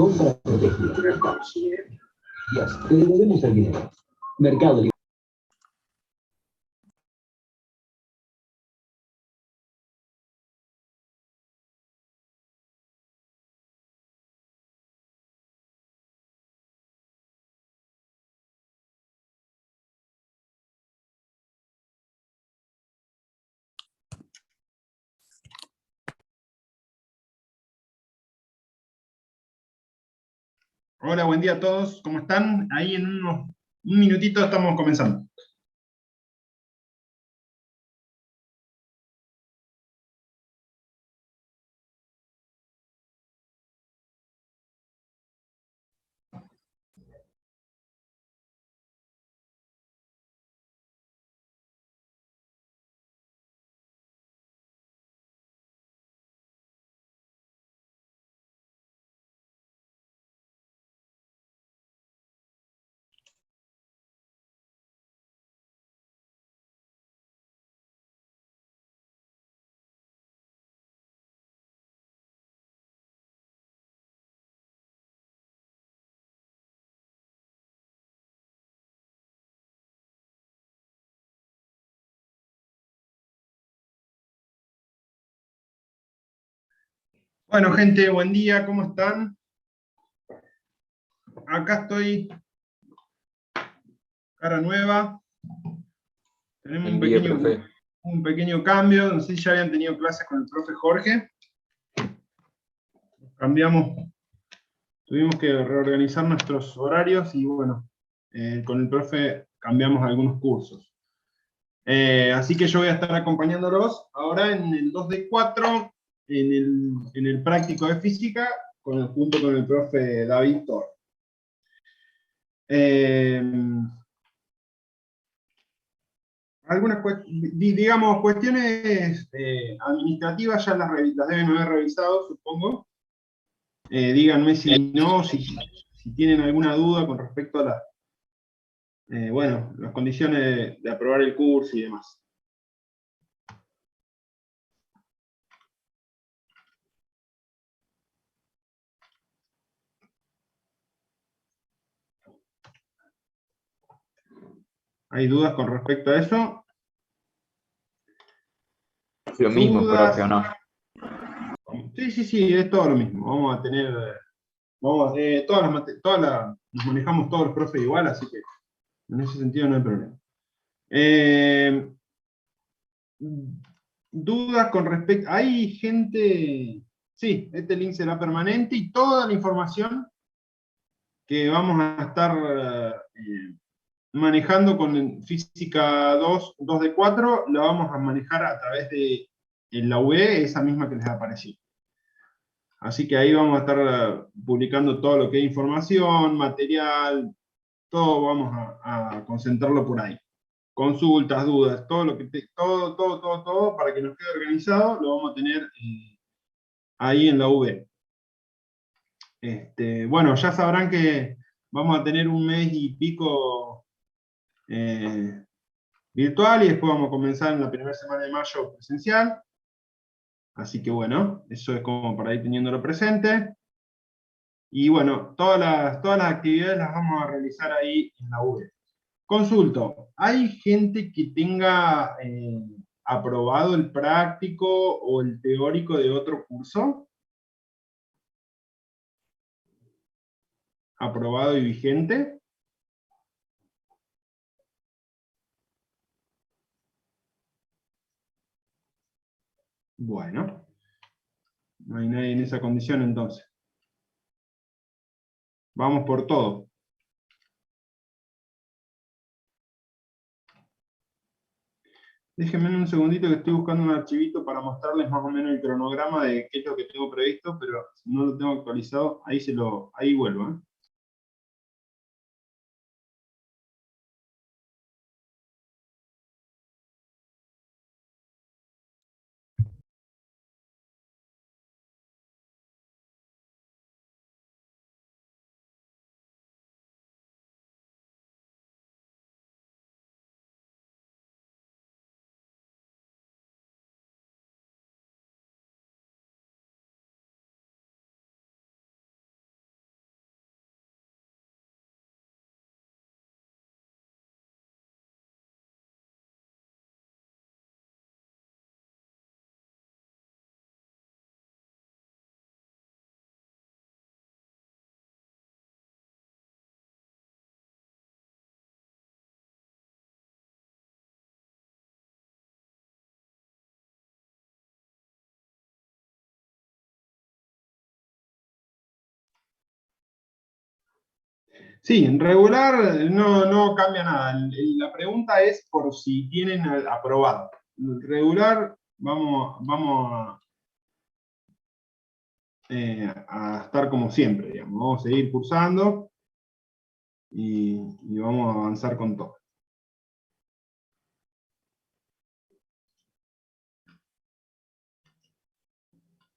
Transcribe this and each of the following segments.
Compra protegida. Te devolvemos el dinero. Mercado Libre. Hola, buen día a todos. ¿Cómo están? Ahí en un minutito estamos comenzando. Bueno, gente, buen día, ¿cómo están? Acá estoy, cara nueva. Tenemos un pequeño cambio. No sé si ya habían tenido clases con el profe Jorge. Cambiamos, tuvimos que reorganizar nuestros horarios y bueno, con el profe cambiamos algunos cursos. Así que yo voy a estar acompañándolos ahora en el 2D4, en el práctico de física, junto con el profe David Thor. Algunas digamos, cuestiones administrativas ya las deben haber revisado, supongo. Díganme si no, si tienen alguna duda con respecto a bueno, las condiciones de aprobar el curso y demás. ¿Hay dudas con respecto a eso? Lo mismo, profe, ¿o no? Sí, es todo lo mismo. Vamos a tener, nos manejamos todos los profes igual, así que en ese sentido no hay problema. Dudas con respecto, hay gente, sí, este link será permanente y toda la información que vamos a estar manejando con física 2D4, la vamos a manejar a través de la UE, esa misma que les apareció. Así que ahí vamos a estar publicando todo lo que es información, material, todo vamos a concentrarlo por ahí. Consultas, dudas, todo lo que todo para que nos quede organizado, lo vamos a tener ahí en la UE. Bueno, ya sabrán que vamos a tener un mes y pico virtual y después vamos a comenzar en la primera semana de mayo presencial. Así que bueno, eso es como para ir teniéndolo presente. Y bueno, todas las actividades las vamos a realizar ahí en la UE. Consulto, ¿hay gente que tenga aprobado el práctico o el teórico de otro curso? ¿Aprobado y vigente? Bueno, no hay nadie en esa condición entonces. Vamos por todo. Déjenme un segundito que estoy buscando un archivito para mostrarles más o menos el cronograma de qué es lo que tengo previsto, pero si no lo tengo actualizado, ahí vuelvo. Sí, en regular no cambia nada. La pregunta es por si tienen aprobado. Regular, vamos a estar como siempre, digamos. Vamos a seguir cursando y vamos a avanzar con todo.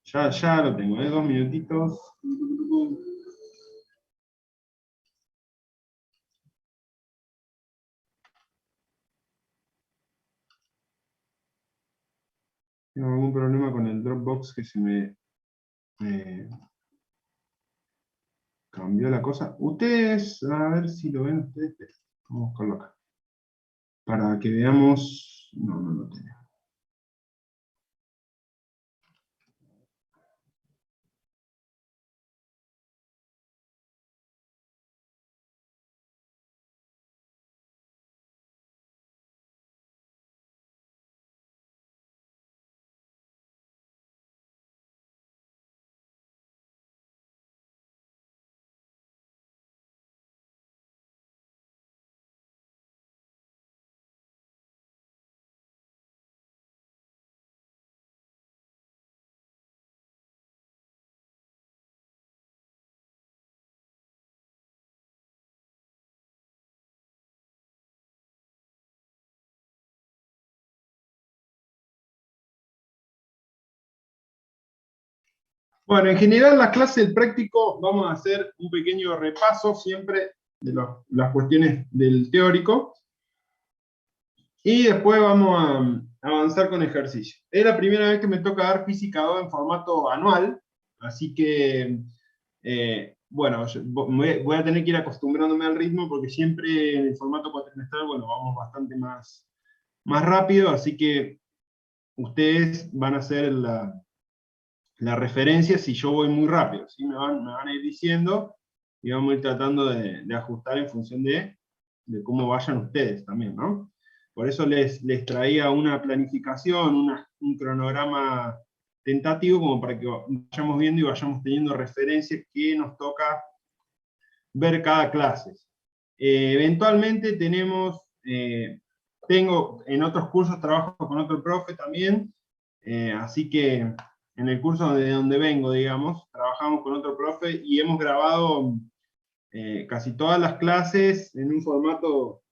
Ya lo tengo, 2 minutitos. Tengo algún problema con el Dropbox que se me cambió la cosa. Ustedes, a ver si lo ven ustedes. Vamos a buscarlo acá. Para que veamos. No lo tengo. Bueno, en general la clase del práctico vamos a hacer un pequeño repaso siempre de las cuestiones del teórico y después vamos a avanzar con ejercicio. Es la primera vez que me toca dar física 2 en formato anual, así que, bueno, voy a tener que ir acostumbrándome al ritmo porque siempre en el formato cuatrimestral, bueno, vamos bastante más rápido, así que ustedes van a hacer la referencia si yo voy muy rápido, ¿sí? Me van a ir diciendo y vamos a ir tratando de ajustar en función de cómo vayan ustedes también, ¿no? Por eso les traía una planificación, un cronograma tentativo como para que vayamos viendo y vayamos teniendo referencias que nos toca ver cada clase. Eventualmente tengo en otros cursos, trabajo con otro profe también, así que en el curso de donde vengo, digamos, trabajamos con otro profe y hemos grabado casi todas las clases en un formato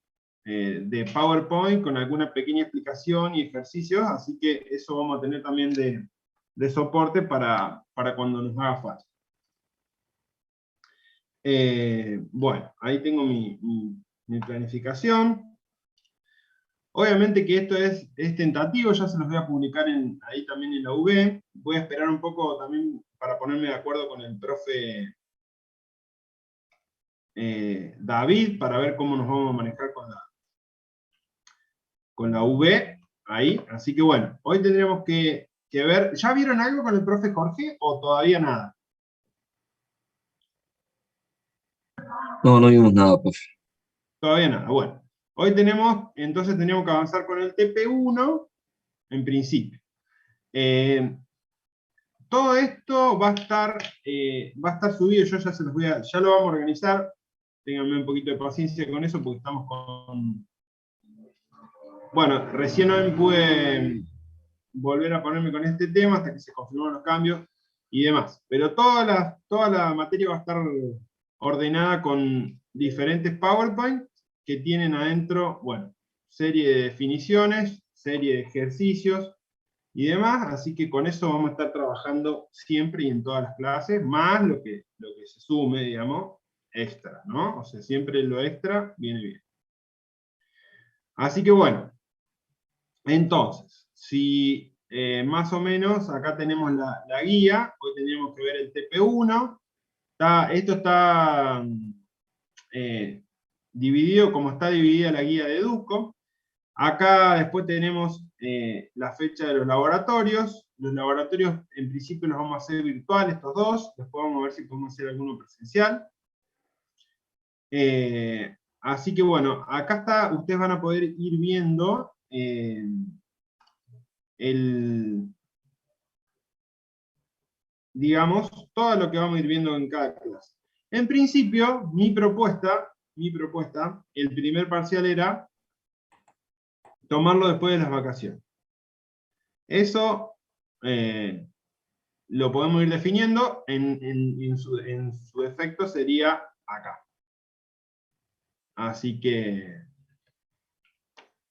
de PowerPoint con alguna pequeña explicación y ejercicios, así que eso vamos a tener también de soporte para cuando nos haga falta. Bueno, ahí tengo mi planificación. Obviamente que esto es tentativo, ya se los voy a publicar ahí también en la UV. Voy a esperar un poco también para ponerme de acuerdo con el profe David, para ver cómo nos vamos a manejar con la UV ahí. Así que bueno, hoy tendríamos que ver. ¿Ya vieron algo con el profe Jorge o todavía nada? No vimos nada, profe. Todavía nada, bueno. Hoy entonces tenemos que avanzar con el TP1, en principio. Todo esto va a estar subido, yo ya lo vamos a organizar. Ténganme un poquito de paciencia con eso porque estamos con... Bueno, recién hoy pude volver a ponerme con este tema hasta que se confirmaron los cambios y demás. Pero toda la materia va a estar ordenada con diferentes PowerPoint que tienen adentro, bueno, serie de definiciones, serie de ejercicios y demás, así que con eso vamos a estar trabajando siempre y en todas las clases, más lo que se sume, digamos, extra, ¿no? O sea, siempre lo extra viene bien. Así que bueno, entonces, si más o menos, acá tenemos la guía, hoy tendríamos que ver el TP1, esto está dividido como está dividida la guía de Duco. Acá después tenemos la fecha de los laboratorios. Los laboratorios en principio los vamos a hacer virtuales, estos dos. Después vamos a ver si podemos hacer alguno presencial. Así que bueno, acá está, ustedes van a poder ir viendo digamos, todo lo que vamos a ir viendo en cada clase. En principio, mi propuesta, el primer parcial era tomarlo después de las vacaciones. Eso lo podemos ir definiendo, en su efecto sería acá. Así que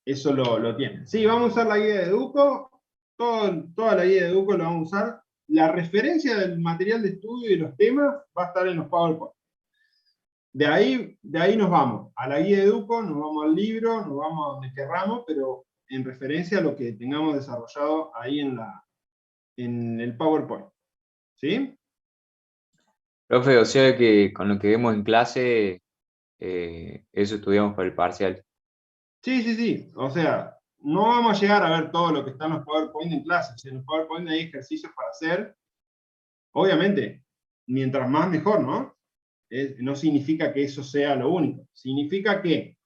eso lo tienen. Sí, vamos a usar la guía de Educo, toda la guía de Educo lo vamos a usar. La referencia del material de estudio y los temas va a estar en los PowerPoint. De ahí nos vamos a la guía de Educo, nos vamos al libro, nos vamos a donde querramos, pero en referencia a lo que tengamos desarrollado ahí en el PowerPoint. ¿Sí? Profe, o sea que con lo que vemos en clase, eso estudiamos para el parcial. Sí. O sea, no vamos a llegar a ver todo lo que está en los PowerPoint en clase. Si en los PowerPoint hay ejercicios para hacer, obviamente, mientras más mejor, ¿no? No significa que eso sea lo único. Significa que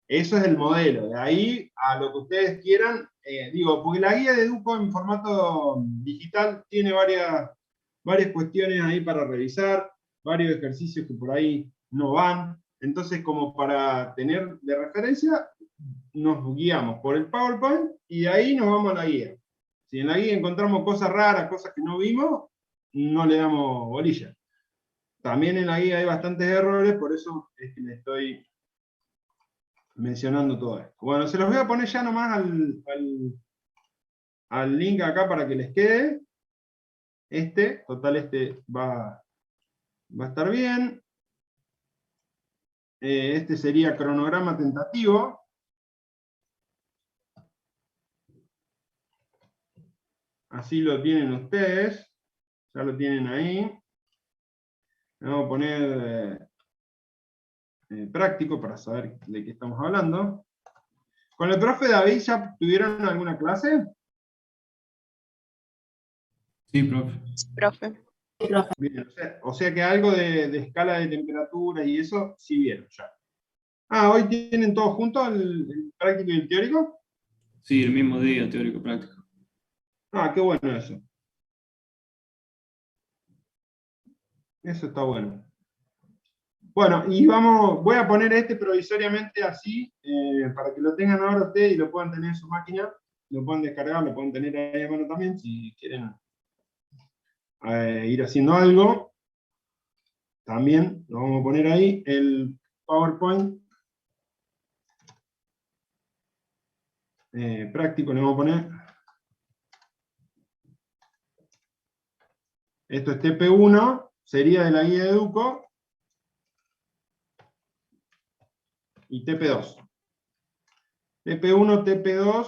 eso es el modelo. De ahí a lo que ustedes quieran, porque la guía de Educo en formato digital tiene varias cuestiones ahí para revisar, varios ejercicios que por ahí no van. Entonces, como para tener de referencia, nos guiamos por el PowerPoint y de ahí nos vamos a la guía. Si en la guía encontramos cosas raras, cosas que no vimos, no le damos bolilla. También en la guía hay bastantes errores, por eso es que le estoy mencionando todo esto. Bueno, se los voy a poner ya nomás al link acá para que les quede. Total, va a estar bien. Este sería cronograma tentativo. Así lo tienen ustedes. Ya lo tienen ahí. Vamos a poner práctico para saber de qué estamos hablando. ¿Con el profe David ya tuvieron alguna clase? Sí, profe. Profe. Bien, o sea que algo de escala de temperatura y eso sí vieron ya. Ah, ¿hoy tienen todos juntos el práctico y el teórico? Sí, el mismo día, teórico práctico. Ah, qué bueno eso. Eso está bueno. Bueno, y voy a poner provisoriamente así, para que lo tengan ahora ustedes y lo puedan tener en su máquina, lo puedan descargar, lo pueden tener ahí a mano también, si quieren ir haciendo algo. También lo vamos a poner ahí, el PowerPoint práctico le vamos a poner. Esto es TP1, sería de la guía de Educo, y TP2. TP1, TP2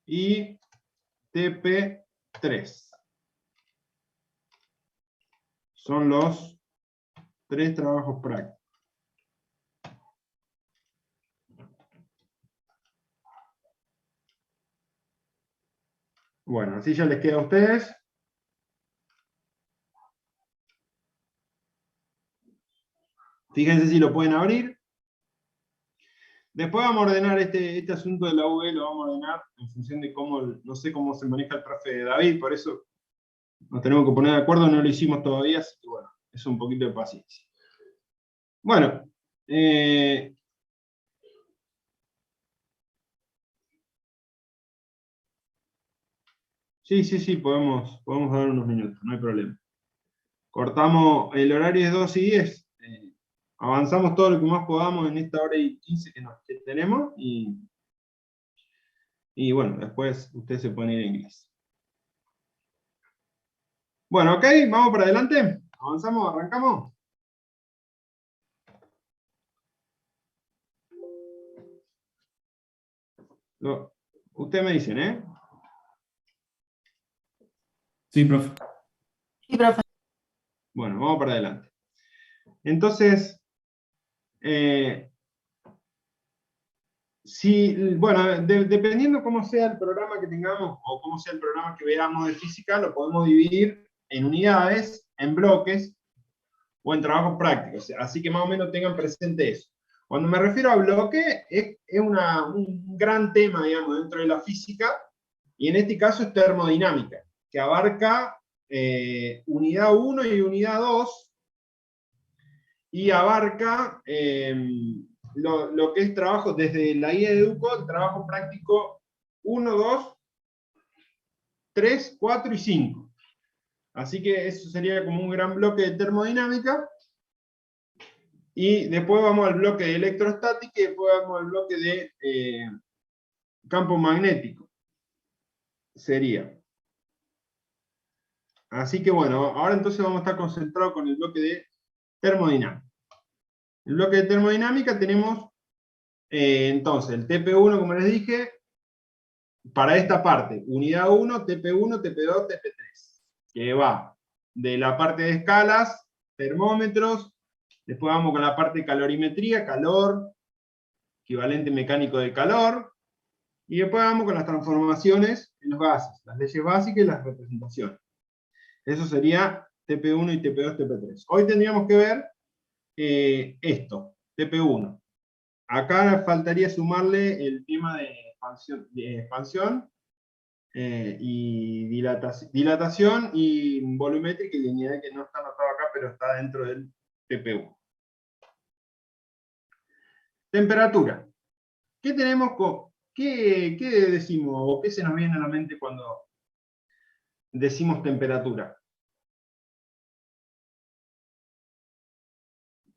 y TP3. Son los 3 trabajos prácticos. Bueno, así ya les queda a ustedes. Fíjense si lo pueden abrir. Después vamos a ordenar este asunto de la UV, lo vamos a ordenar en función de cómo, no sé cómo se maneja el profe de David, por eso nos tenemos que poner de acuerdo, no lo hicimos todavía, así que bueno, es un poquito de paciencia. Bueno, sí, podemos dar unos minutos, no hay problema. Cortamos, el horario es 2:10. Avanzamos todo lo que más podamos en esta hora y 15 que tenemos, y bueno, después ustedes se pueden ir en inglés. Bueno, ok, vamos para adelante. Avanzamos, arrancamos. Ustedes me dicen, ¿eh? Sí, profe. Sí, profe. Bueno, vamos para adelante. Entonces, dependiendo cómo sea el programa que tengamos, o cómo sea el programa que veamos de física, lo podemos dividir en unidades, en bloques, o en trabajos prácticos. Así que más o menos tengan presente eso. Cuando me refiero a bloque, es un gran tema, digamos, dentro de la física, y en este caso es termodinámica, que abarca unidad 1 y unidad 2, y abarca lo que es trabajo desde la guía de Educo, trabajo práctico 1, 2, 3, 4 y 5. Así que eso sería como un gran bloque de termodinámica. Y después vamos al bloque de electrostática y después vamos al bloque de campo magnético. Sería. Así que bueno, ahora entonces vamos a estar concentrados con el bloque de termodinámica. El bloque de termodinámica tenemos entonces el TP1, como les dije, para esta parte, unidad 1, TP1, TP2, TP3, que va de la parte de escalas, termómetros, después vamos con la parte de calorimetría, calor, equivalente mecánico de calor, y después vamos con las transformaciones en los gases, las leyes básicas y las representaciones. Eso sería TP1 y TP2, TP3. Hoy tendríamos que ver esto, TP1. Acá faltaría sumarle el tema de expansión y dilatación y volumétrica y lineal, que no está anotado acá, pero está dentro del TP1. Temperatura. ¿Qué tenemos qué decimos o qué se nos viene a la mente cuando decimos temperatura?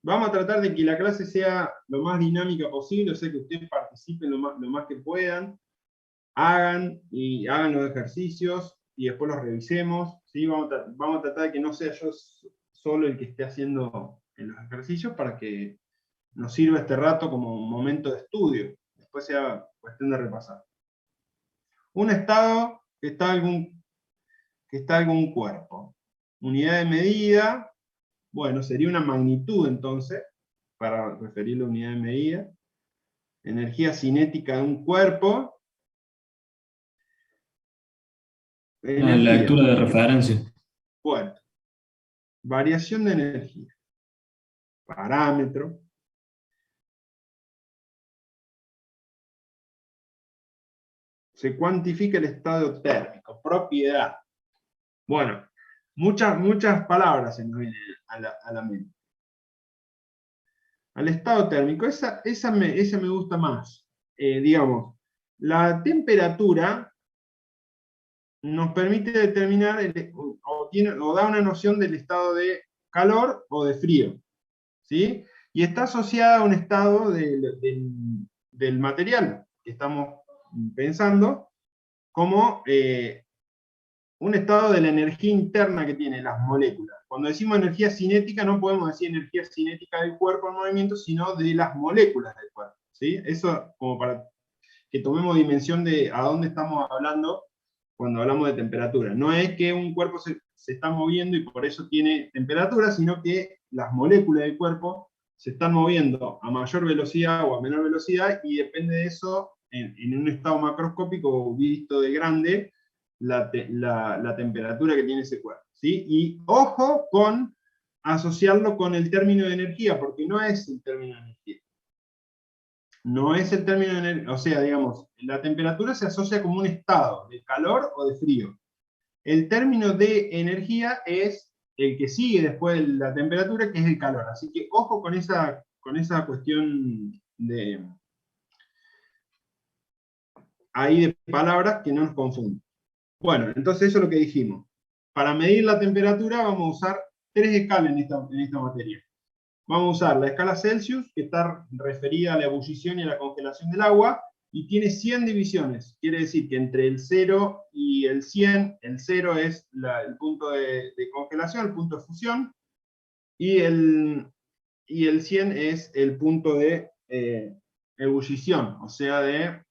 Vamos a tratar de que la clase sea lo más dinámica posible, o sea que ustedes participen lo más que puedan, hagan los ejercicios y después los revisemos, ¿sí? Vamos a tratar de que no sea yo solo el que esté haciendo los ejercicios para que nos sirva este rato como un momento de estudio, después sea cuestión de repasar. Un estado que está algún cuerpo. Unidad de medida, bueno, sería una magnitud entonces, para referir la unidad de medida. Energía cinética de un cuerpo. La lectura de referencia. Bueno, variación de energía. Parámetro. Se cuantifica el estado térmico, propiedad. Bueno, muchas palabras se nos vienen a la mente. Al estado térmico, esa me gusta más. Digamos, la temperatura nos permite determinar o da una noción del estado de calor o de frío, ¿sí? Y está asociada a un estado del material que estamos pensando como un estado de la energía interna que tienen las moléculas. Cuando decimos energía cinética, no podemos decir energía cinética del cuerpo en movimiento, sino de las moléculas del cuerpo, ¿sí? Eso como para que tomemos dimensión de a dónde estamos hablando cuando hablamos de temperatura. No es que un cuerpo se está moviendo y por eso tiene temperatura, sino que las moléculas del cuerpo se están moviendo a mayor velocidad o a menor velocidad, y depende de eso, en un estado macroscópico visto de grande, la temperatura que tiene ese cuerpo, ¿sí? Y ojo con asociarlo con el término de energía, porque no es el término de energía. No es el término de energía, o sea, digamos, la temperatura se asocia como un estado de calor o de frío. El término de energía es el que sigue después de la temperatura, que es el calor. Así que ojo con esa cuestión ahí de palabras que no nos confunden. Bueno, entonces eso es lo que dijimos. Para medir la temperatura vamos a usar 3 escalas en esta materia. Vamos a usar la escala Celsius, que está referida a la ebullición y a la congelación del agua, y tiene 100 divisiones. Quiere decir que entre el 0 y el 100, el 0 es el punto de congelación, el punto de fusión, y el 100 es el punto de ebullición, o sea, de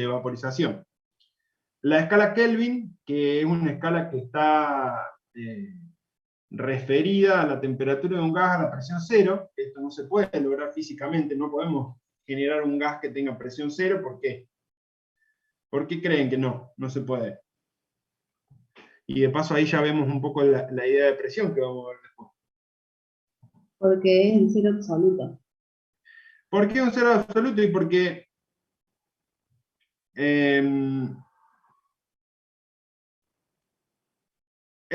vaporización. La escala Kelvin, que es una escala que está referida a la temperatura de un gas a la presión cero. Esto no se puede lograr físicamente, no podemos generar un gas que tenga presión cero. ¿Por qué? ¿Por qué creen que no se puede? Y de paso ahí ya vemos un poco la idea de presión que vamos a ver después. Porque es en cero absoluto. ¿Por qué un cero absoluto? Y porque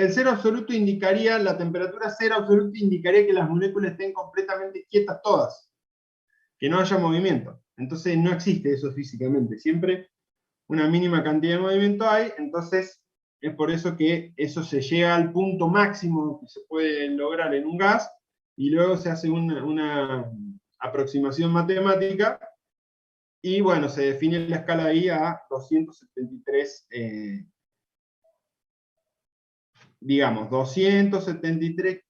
el cero absoluto indicaría, la temperatura cero absoluta indicaría que las moléculas estén completamente quietas todas, que no haya movimiento. Entonces no existe eso físicamente, siempre una mínima cantidad de movimiento hay, entonces es por eso que eso se llega al punto máximo que se puede lograr en un gas, y luego se hace una aproximación matemática, y bueno, se define la escala ahí a 273, digamos, 273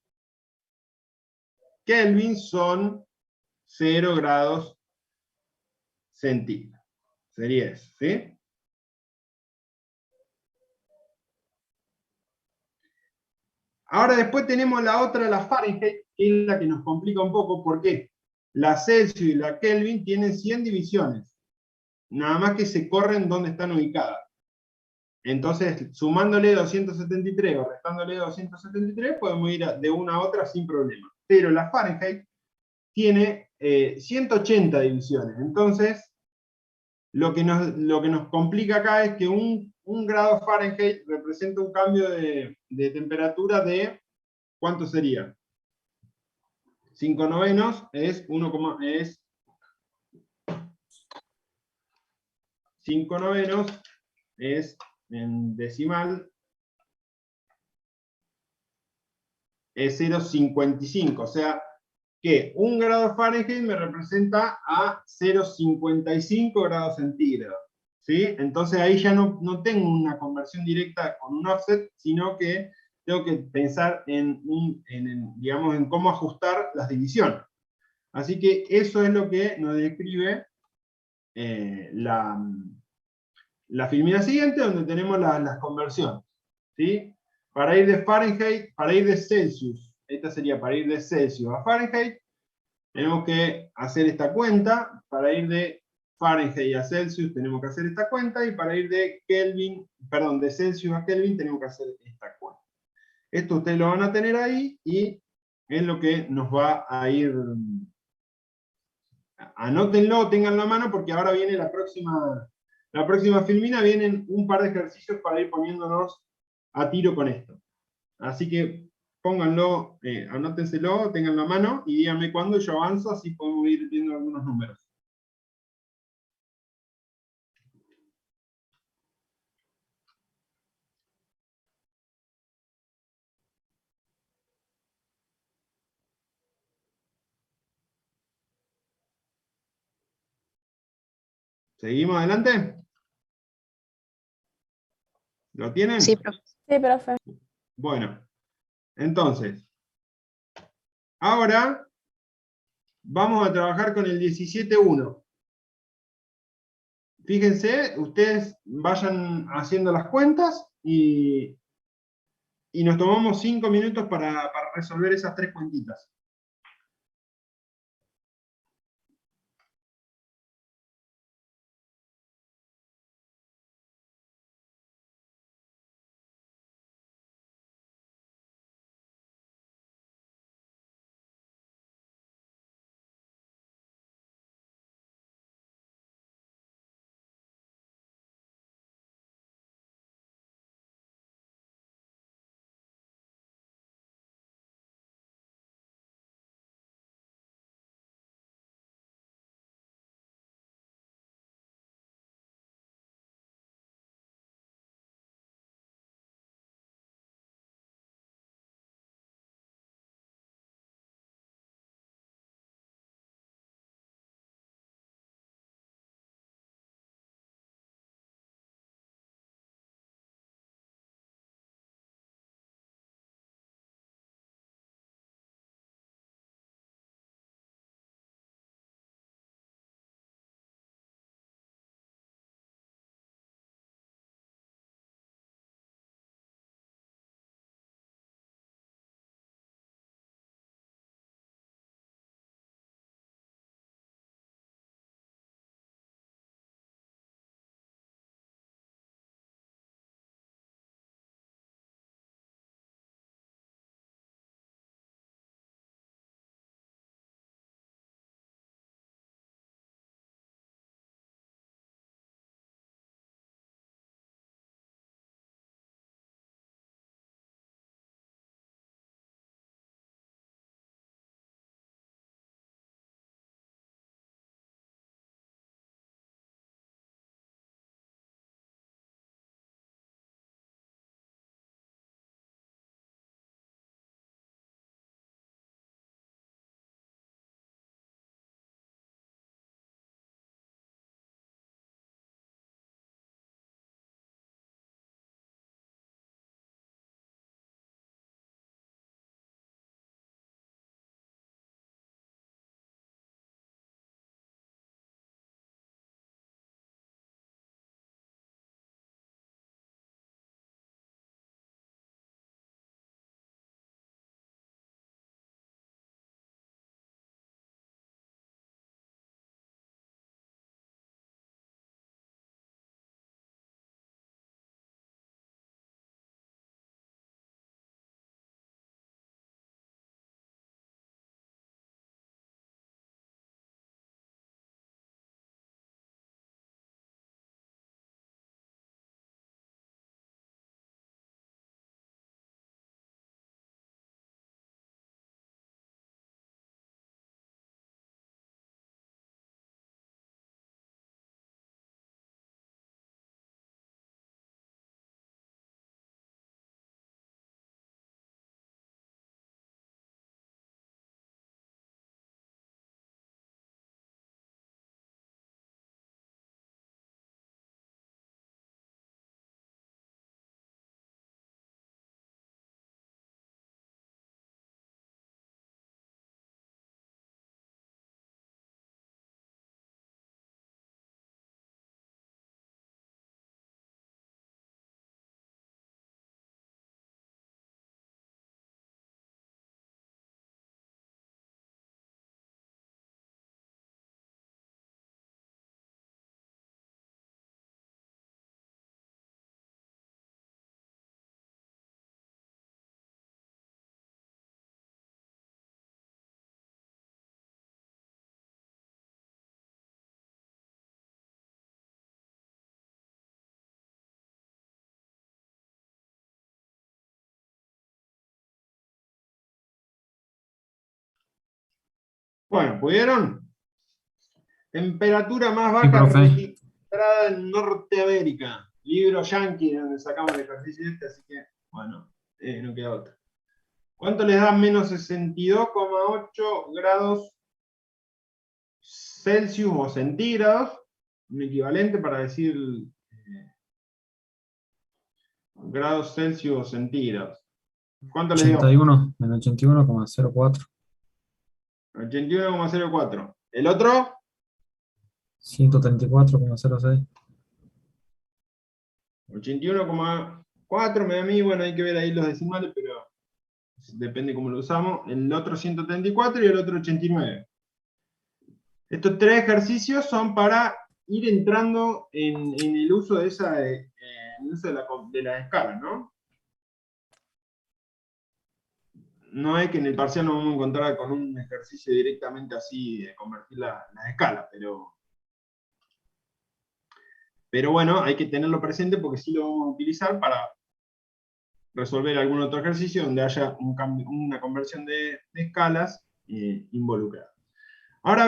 Kelvin son 0 grados centígrados. Sería eso, ¿sí? Ahora después tenemos la otra, la Fahrenheit, que es la que nos complica un poco. ¿Por qué? La Celsius y la Kelvin tienen 100 divisiones. Nada más que se corren donde están ubicadas. Entonces, sumándole 273 o restándole 273, podemos ir de una a otra sin problema. Pero la Fahrenheit tiene 180 divisiones. Entonces, lo que nos complica acá es que un grado Fahrenheit representa un cambio de temperatura de, ¿cuánto sería? 5 novenos es 5 novenos es en decimal, es 0,55. O sea, que un grado Fahrenheit me representa a 0,55 grados centígrados. ¿Sí? Entonces ahí ya no tengo una conversión directa con un offset, sino que tengo que pensar digamos, en cómo ajustar las divisiones. Así que eso es lo que nos describe la filmina siguiente, donde tenemos las conversiones. ¿Sí? Para ir de Fahrenheit, para ir de Celsius, esta sería para ir de Celsius a Fahrenheit, tenemos que hacer esta cuenta. Para ir de Fahrenheit a Celsius tenemos que hacer esta cuenta, y para ir de de Celsius a Kelvin tenemos que hacer esta cuenta. Esto ustedes lo van a tener ahí, y es lo que nos va a ir. Anótenlo, tenganlo a mano, porque ahora viene la próxima filmina, vienen un par de ejercicios para ir poniéndonos a tiro con esto. Así que pónganlo, anótenselo, tenganlo a mano, y díganme cuándo yo avanzo, así podemos ir viendo algunos números. ¿Seguimos adelante? ¿Lo tienen? Sí, profe. Sí, profe. Bueno, entonces, ahora vamos a trabajar con el 17.1. Fíjense, ustedes vayan haciendo las cuentas, y nos tomamos 5 minutos para resolver esas 3 cuentitas. Bueno, ¿pudieron? Temperatura más Sí, baja profe. registrada en Norteamérica. Libro yankee, donde sacamos el ejercicio este, así que, bueno, no queda otra. ¿Cuánto les da menos 62,8 grados Celsius o centígrados? Un equivalente para decir grados Celsius o centígrados. ¿Cuánto les dio? 81, menos 81,04. 81,04. ¿El otro? 134,06. 81,4 me da a mí, bueno, hay que ver ahí los decimales, pero depende cómo lo usamos. El otro 134 y el otro 89. Estos tres ejercicios son para ir entrando en el uso de esa en el uso de la escala, ¿no? No es que en el parcial nos vamos a encontrar con un ejercicio directamente así de convertir la escala, pero bueno, hay que tenerlo presente porque sí lo vamos a utilizar para resolver algún otro ejercicio donde haya una conversión de escalas involucrada. Ahora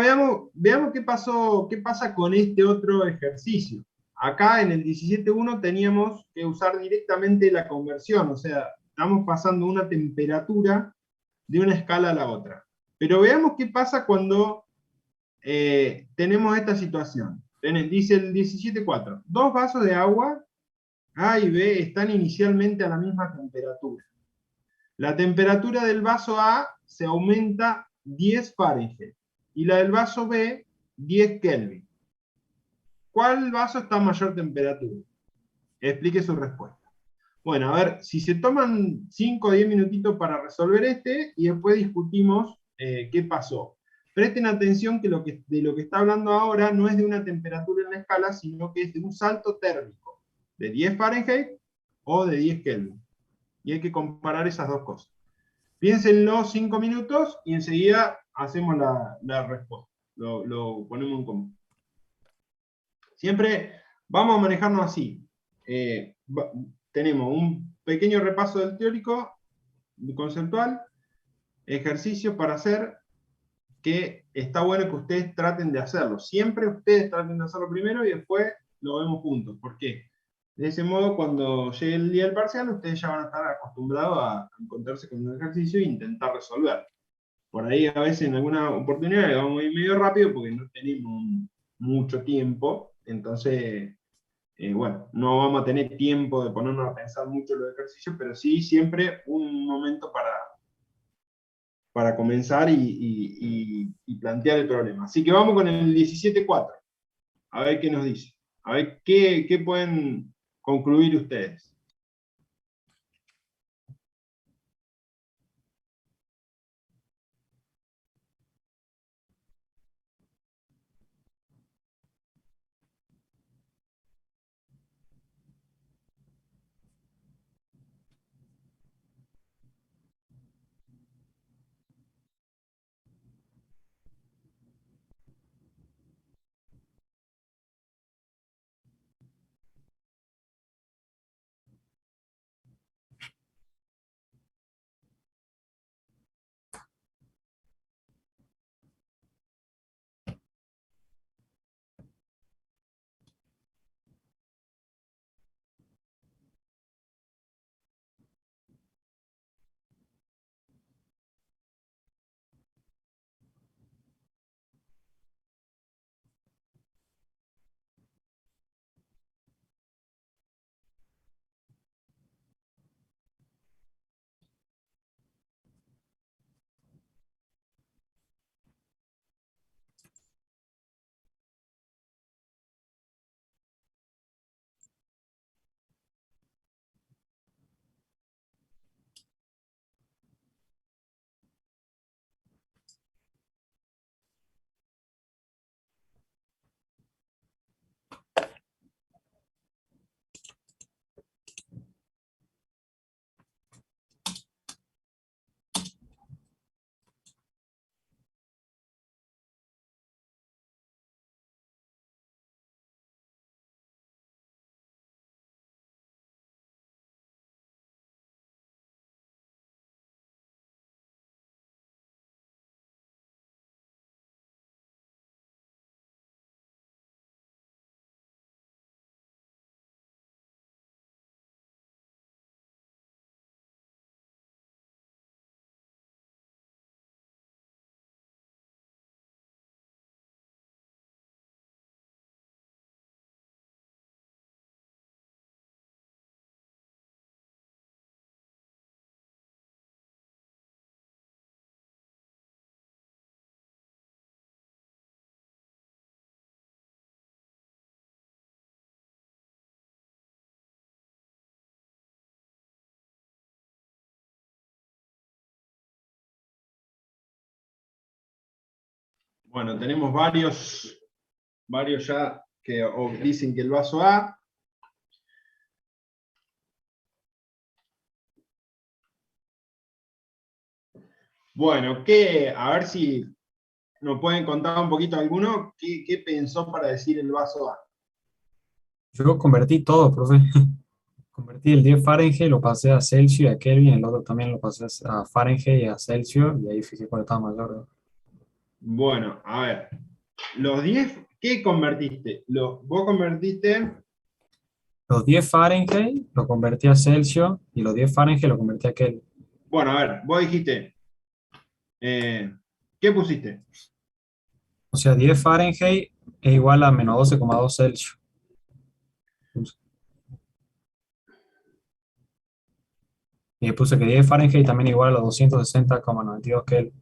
veamos qué pasa con este otro ejercicio. Acá en el 17.1 teníamos que usar directamente la conversión, o sea, estamos pasando una temperatura de una escala a la otra. Pero veamos qué pasa cuando tenemos esta situación. Dice el 17.4, dos vasos de agua A y B están inicialmente a la misma temperatura. La temperatura del vaso A se aumenta 10 Fahrenheit y la del vaso B 10 Kelvin. ¿Cuál vaso está a mayor temperatura? Explique su respuesta. Bueno, a ver, si se toman 5 o 10 minutitos para resolver este y después discutimos qué pasó. Presten atención que de lo que está hablando ahora no es de una temperatura en la escala, sino que es de un salto térmico de 10 Fahrenheit o de 10 Kelvin. Y hay que comparar esas dos cosas. Piénsenlo 5 minutos y enseguida hacemos la respuesta. Lo ponemos en común. Siempre vamos a manejarnos así. Tenemos un pequeño repaso del teórico, conceptual, ejercicios para hacer, que está bueno que ustedes traten de hacerlo. Siempre ustedes traten de hacerlo primero y después lo vemos juntos. ¿Por qué? De ese modo, cuando llegue el día del parcial, ustedes ya van a estar acostumbrados a encontrarse con un ejercicio e intentar resolver. Por ahí a veces en alguna oportunidad vamos a ir medio rápido porque no tenemos mucho tiempo, entonces, bueno, no vamos a tener tiempo de ponernos a pensar mucho los ejercicios, pero sí siempre un momento para comenzar y plantear el problema. Así que vamos con el 17.4, a ver qué nos dice, a ver qué pueden concluir ustedes. Bueno, tenemos varios ya que dicen que el vaso A. Bueno, a ver si nos pueden contar un poquito alguno, qué pensó para decir el vaso A. Yo convertí todo, profe. Convertí el 10 Fahrenheit, lo pasé a Celsius y a Kelvin, el otro también lo pasé a Fahrenheit y a Celsius, y ahí fijé cuál estaba mayor, ¿no? Bueno, a ver, los 10, ¿qué convertiste? Vos convertiste, Los 10 Fahrenheit lo convertí a Celsius y los 10 Fahrenheit lo convertí a Kelvin. bueno, a ver, vos dijiste, ¿qué pusiste? O sea, 10 Fahrenheit es igual a menos 12,2 Celsius. Y puse que 10 Fahrenheit también igual a los 260,92 Kelvin.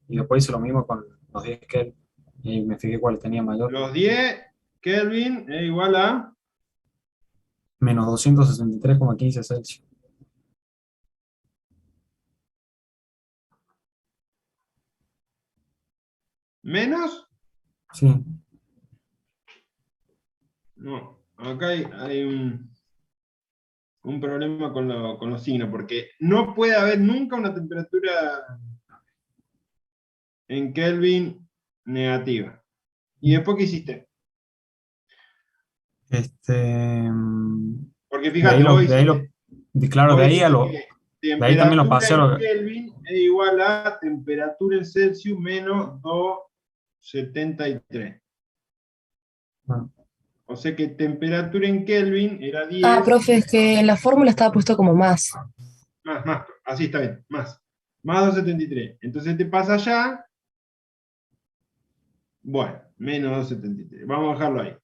Y después hice lo mismo con los 10 Kelvin. Y me fijé cuál tenía mayor. Los 10 Kelvin es igual a, Menos 263,15 Celsius. menos, Sí. no, acá hay un problema con los signos, porque no puede haber nunca una temperatura en Kelvin negativa. ¿Y después qué hiciste? Porque De ahí fíjate, lo, de ahí lo, claro, vos de ahí a dijiste lo, que de ahí también lo temperatura pasé a en lo, Kelvin es igual a temperatura en Celsius menos 273. ah, O sea que temperatura en Kelvin era Ah, 10, profe, es que en la fórmula estaba puesto como más. más, así está bien, más 273. Entonces te pasa allá, bueno, menos 273. Vamos a dejarlo ahí.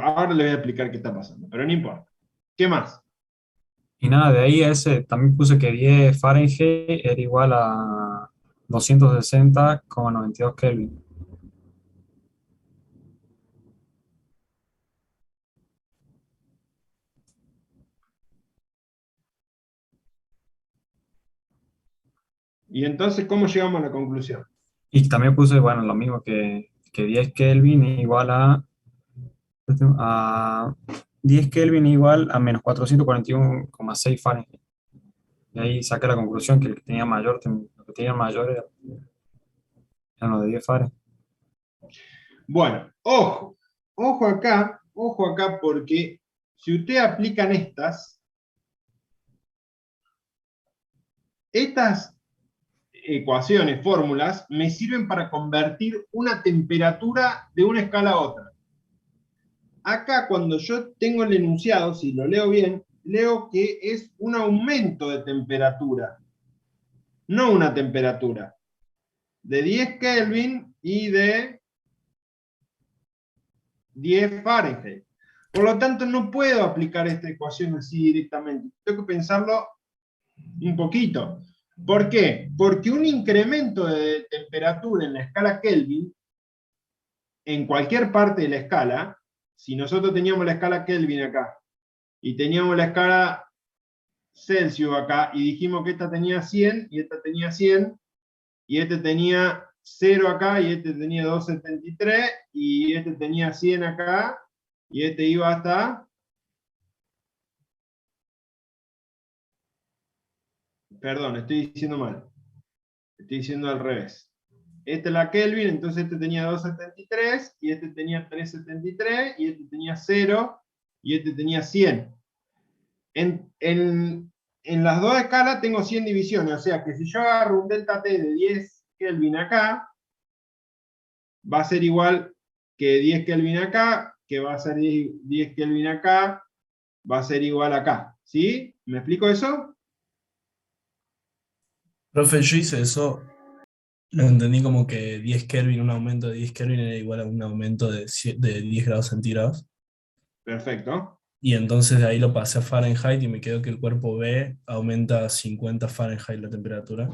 Ahora le voy a explicar qué está pasando, pero no importa. ¿Qué más? y nada, de ahí a ese también puse que 10 Fahrenheit era igual a 260,92 Kelvin. Y entonces, ¿cómo llegamos a la conclusión? Y también puse, bueno, lo mismo que 10 Kelvin es igual a 10 Kelvin igual a menos 441,6 Fahrenheit. Y ahí saqué la conclusión que el que tenía mayor, lo que tenía mayor eran los de 10 Fahrenheit. Bueno, ojo acá, porque si ustedes aplican estas ecuaciones, fórmulas, me sirven para convertir una temperatura de una escala a otra. Acá cuando yo tengo el enunciado, si lo leo bien, leo que es un aumento de temperatura, no una temperatura, de 10 Kelvin y de 10 Fahrenheit. Por lo tanto, no puedo aplicar esta ecuación así directamente. Tengo que pensarlo un poquito. ¿Por qué? Porque un incremento de temperatura en la escala Kelvin, en cualquier parte de la escala, si nosotros teníamos la escala Kelvin acá, y teníamos la escala Celsius acá, y dijimos que esta tenía 100, y esta tenía 100, y este tenía 0 acá, y este tenía 273, y este tenía 100 acá, y este iba hasta... Perdón, estoy diciendo mal. Estoy diciendo al revés. Esta es la Kelvin, entonces este tenía 273, y este tenía 373, y este tenía 0, y este tenía 100. En las dos escalas tengo 100 divisiones, o sea que si yo agarro un delta T de 10 Kelvin acá, va a ser igual que 10 Kelvin acá, que va a ser 10 Kelvin acá, va a ser igual acá. ¿Sí? ¿Me explico eso? Profe, yo hice eso, lo entendí como que 10 Kelvin, un aumento de 10 Kelvin era igual a un aumento de 10 grados centígrados. Perfecto. Y entonces de ahí lo pasé a Fahrenheit y me quedó que el cuerpo B aumenta a 50 Fahrenheit la temperatura.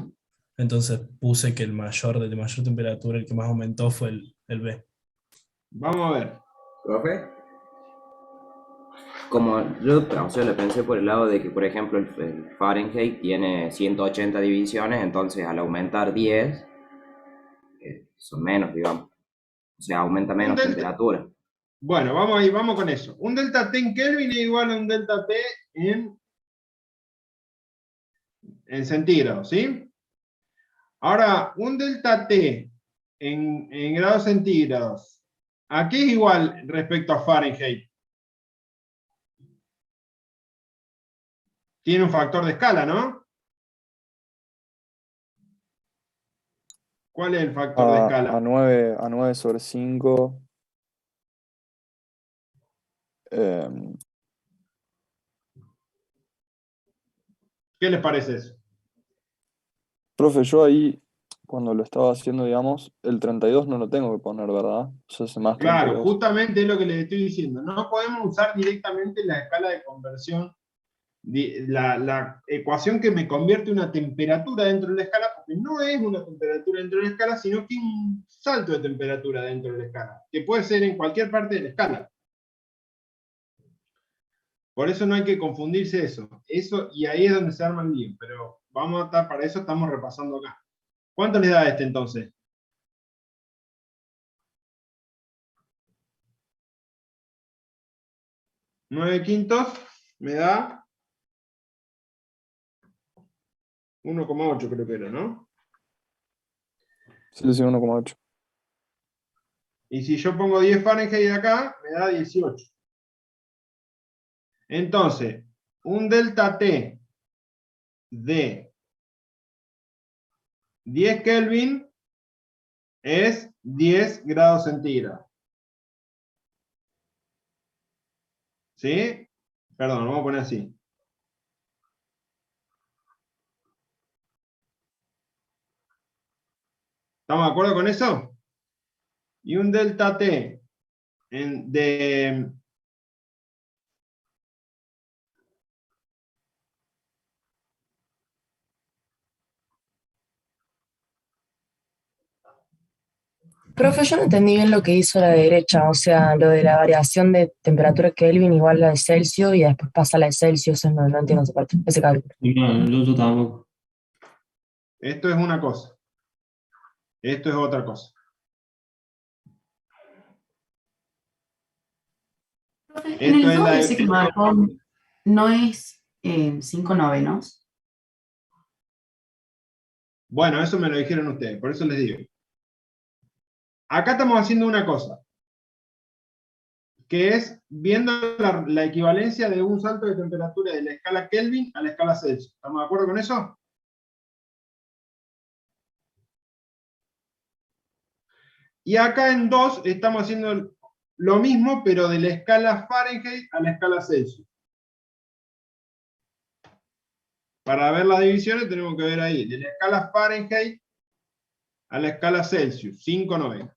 Entonces puse que el mayor de mayor temperatura, el que más aumentó fue el B. Vamos a ver. ¿Profe? Como yo, o sea, lo pensé por el lado de que, por ejemplo, el Fahrenheit tiene 180 divisiones, entonces al aumentar 10, son menos, digamos. O sea, aumenta menos delta- temperatura. Bueno, vamos ahí, vamos con eso. Un delta T en Kelvin es igual a un delta T en centígrados, ¿sí? Ahora, un delta T en grados centígrados, ¿a qué es igual respecto a Fahrenheit? Tiene un factor de escala, ¿no? ¿Cuál es el factor de A escala? 9/5. em, ¿Qué les parece eso? Profe, yo ahí, cuando lo estaba haciendo, digamos, el 32 no lo tengo que poner, ¿verdad? O sea, hace más Claro, 32. justamente es lo que les estoy diciendo. No podemos usar directamente la escala de conversión, la ecuación que me convierte una temperatura dentro de la escala, porque no es una temperatura dentro de la escala, sino que un salto de temperatura dentro de la escala, que puede ser en cualquier parte de la escala. Por eso no hay que confundirse eso, y ahí es donde se arma el lío, pero vamos a estar, para eso estamos repasando acá. ¿Cuánto les da este entonces? 9/5 me da 1,8 creo que era, ¿no? Sí, sí, 1,8. Y si yo pongo 10 Fahrenheit acá, me da 18. Entonces, un delta T de 10 Kelvin es 10 grados centígrados. ¿Sí? Perdón, vamos a poner así. ¿Estamos de acuerdo con eso? Y un delta T de... Profe, yo no entendí bien lo que hizo a la derecha, o sea, lo de la variación de temperatura Kelvin igual a la de Celsius y después pasa a la de Celsius, eso no entiendo esa parte, ese cálculo. No, yo tampoco. Esto es una cosa. Esto es otra cosa. Profe, en Esto el es todo la ese que marcó no es 5/9. Bueno, eso me lo dijeron ustedes, por eso les digo. Acá estamos haciendo una cosa, que es viendo la equivalencia de un salto de temperatura de la escala Kelvin a la escala Celsius. ¿Estamos de acuerdo con eso? Y acá en 2 estamos haciendo lo mismo, pero de la escala Fahrenheit a la escala Celsius. Para ver las divisiones tenemos que ver ahí, de la escala Fahrenheit a la escala Celsius, 5/9.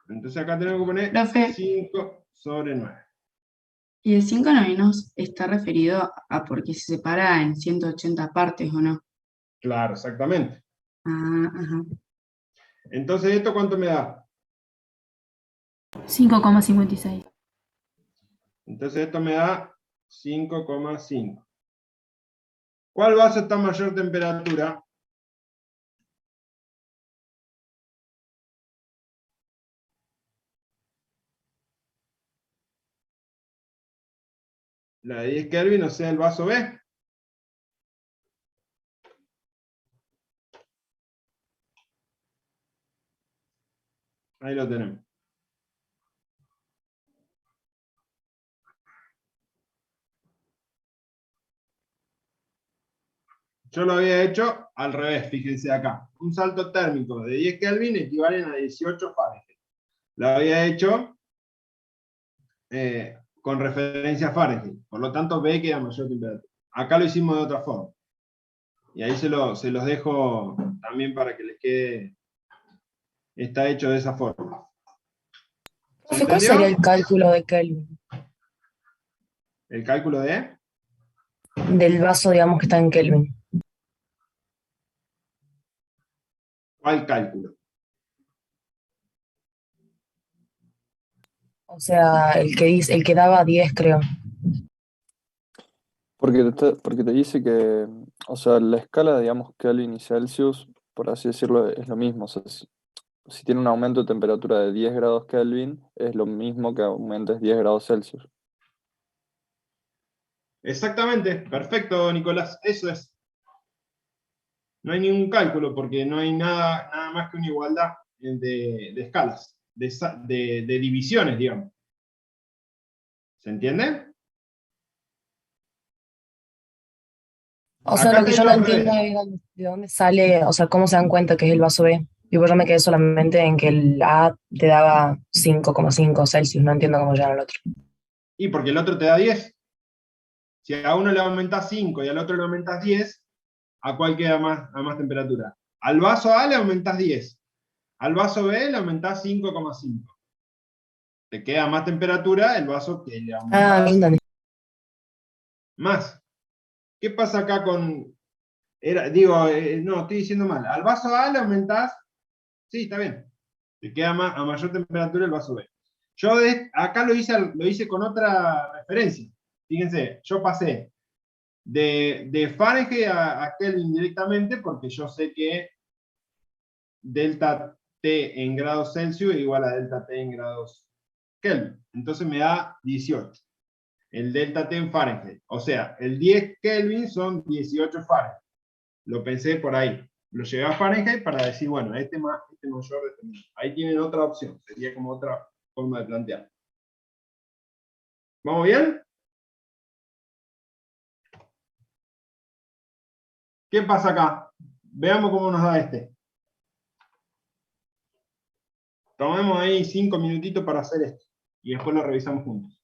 Entonces acá tenemos que poner Profe. 5/9. Y el 5/9 está referido a porque se separa en 180 partes, ¿o no? Claro, exactamente. Ah, ajá. Entonces, ¿esto cuánto me da? 5,56. Entonces esto me da 5,5. ¿Cuál vaso está a mayor temperatura? La de 10 Kelvin, o sea, el vaso B. Ahí lo tenemos. Yo lo había hecho al revés, fíjense acá. Un salto térmico de 10 Kelvin equivalen a 18 Fahrenheit. Lo había hecho con referencia a Fahrenheit. Por lo tanto, B queda mayor temperatura. Acá lo hicimos de otra forma. Y ahí se los dejo también para que les quede. Está hecho de esa forma. ¿Se Profe, ¿cuál sería el entendió? cálculo de Kelvin? ¿El cálculo de? Del vaso, digamos, que está en Kelvin. ¿Cuál cálculo? O sea, el que dice, el que daba 10, creo. Porque te dice que, o sea, la escala, digamos, Kelvin y Celsius, por así decirlo, es lo mismo. O sea, si tiene un aumento de temperatura de 10 grados Kelvin, es lo mismo que aumentes 10 grados Celsius. Exactamente, perfecto, Nicolás, eso es. No hay ningún cálculo porque no hay nada más que una igualdad de escalas, de divisiones, digamos. ¿Se entiende? O sea, Acá lo que te yo digo no al entiendo revés. es de dónde sale, o sea, cómo se dan cuenta que es el vaso B. Y pues yo me quedé solamente en que el A te daba 5,5 Celsius, no entiendo cómo llegar al otro. Y porque el otro te da 10. Si a uno le aumentás 5 y al otro le aumentás 10, ¿a cuál queda a más temperatura? Al vaso A le aumentás 10. Al vaso B le aumentás 5,5. Te queda más temperatura el vaso que le Ah, aumentás entendí. más. ¿Qué pasa acá con... no, estoy diciendo mal. Al vaso A le aumentás... Sí, está bien. Te queda a mayor temperatura el vaso B. Yo acá lo hice con otra referencia. Fíjense, yo pasé de Fahrenheit a Kelvin directamente porque yo sé que delta T en grados Celsius es igual a delta T en grados Kelvin. Entonces me da 18. El delta T en Fahrenheit. O sea, el 10 Kelvin son 18 Fahrenheit. Lo pensé por ahí. Lo llevé a Fahrenheit para decir, bueno, este mayor, este menor. Ahí tienen otra opción. Sería como otra forma de plantear. ¿Vamos bien? ¿Qué pasa acá? Veamos cómo nos da este. Tomemos ahí 5 minutitos para hacer esto. Y después lo revisamos juntos.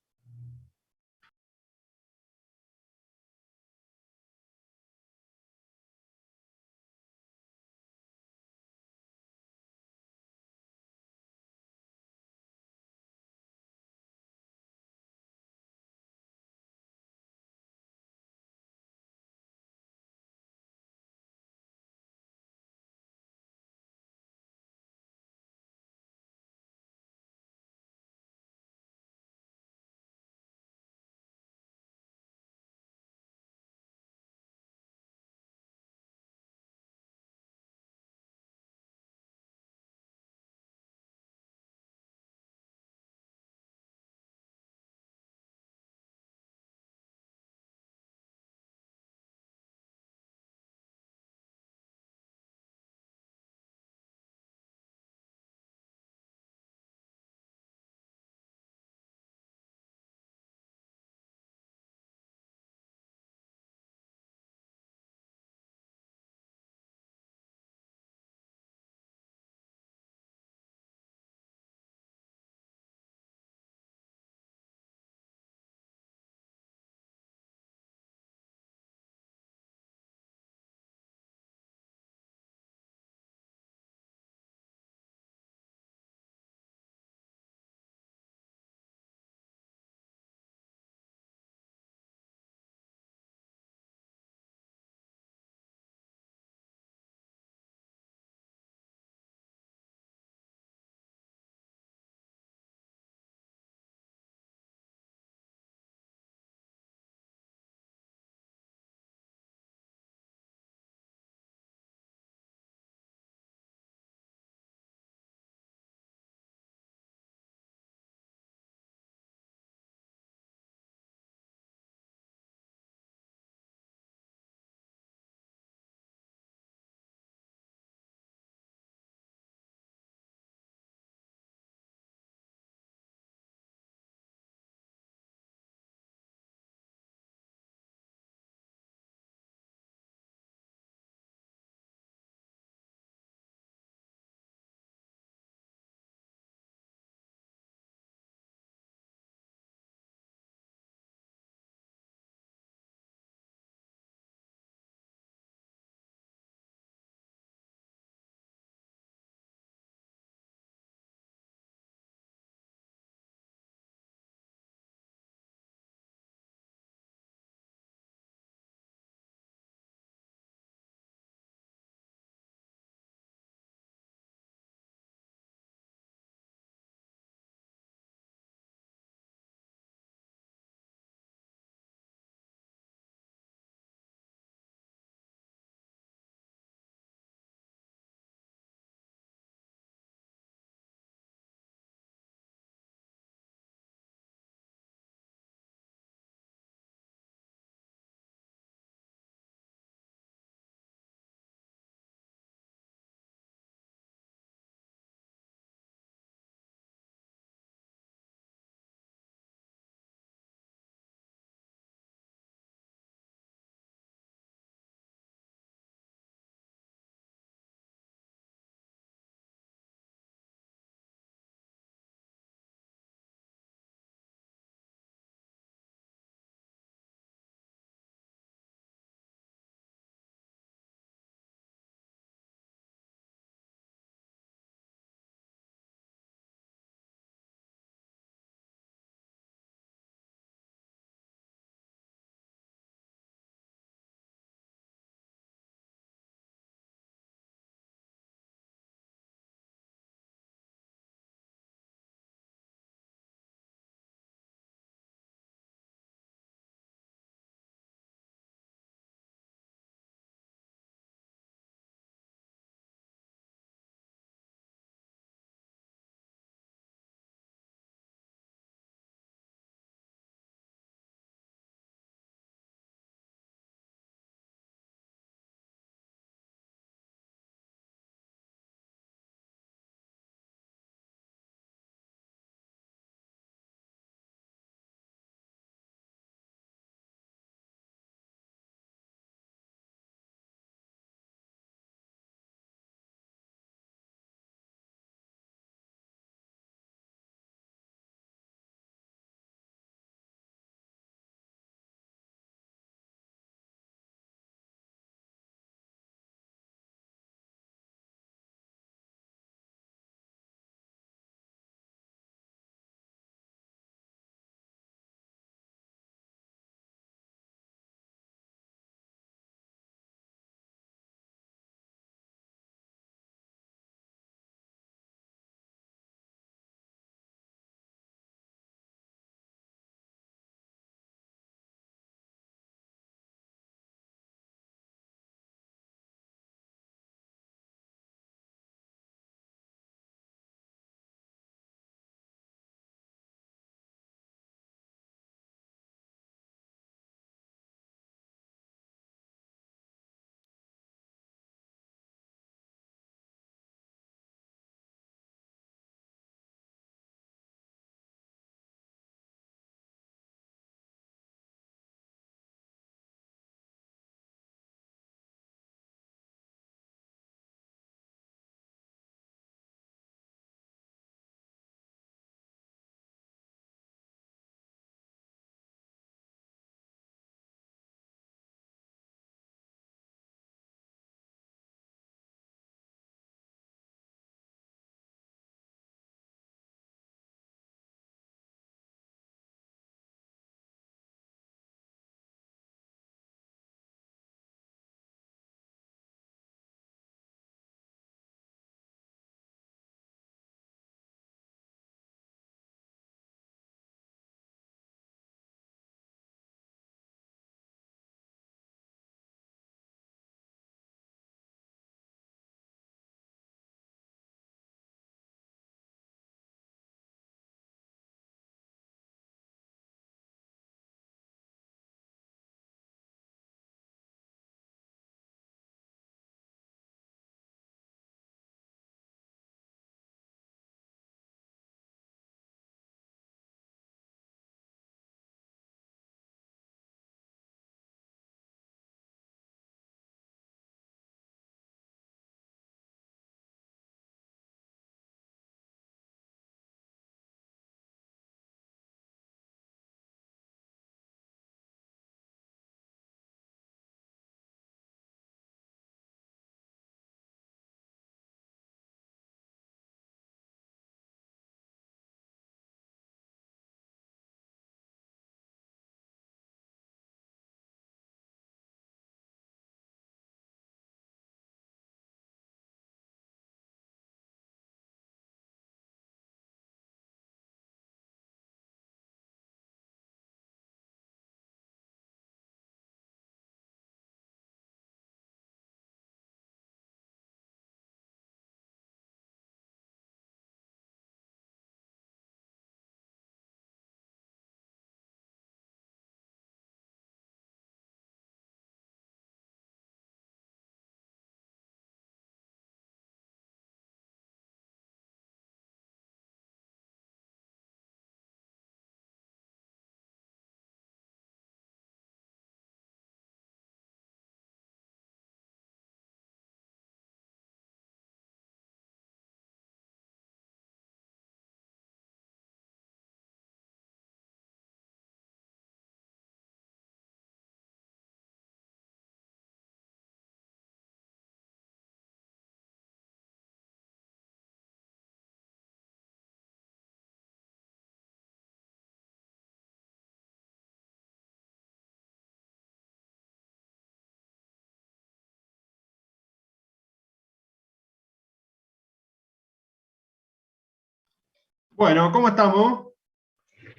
Bueno, ¿cómo estamos?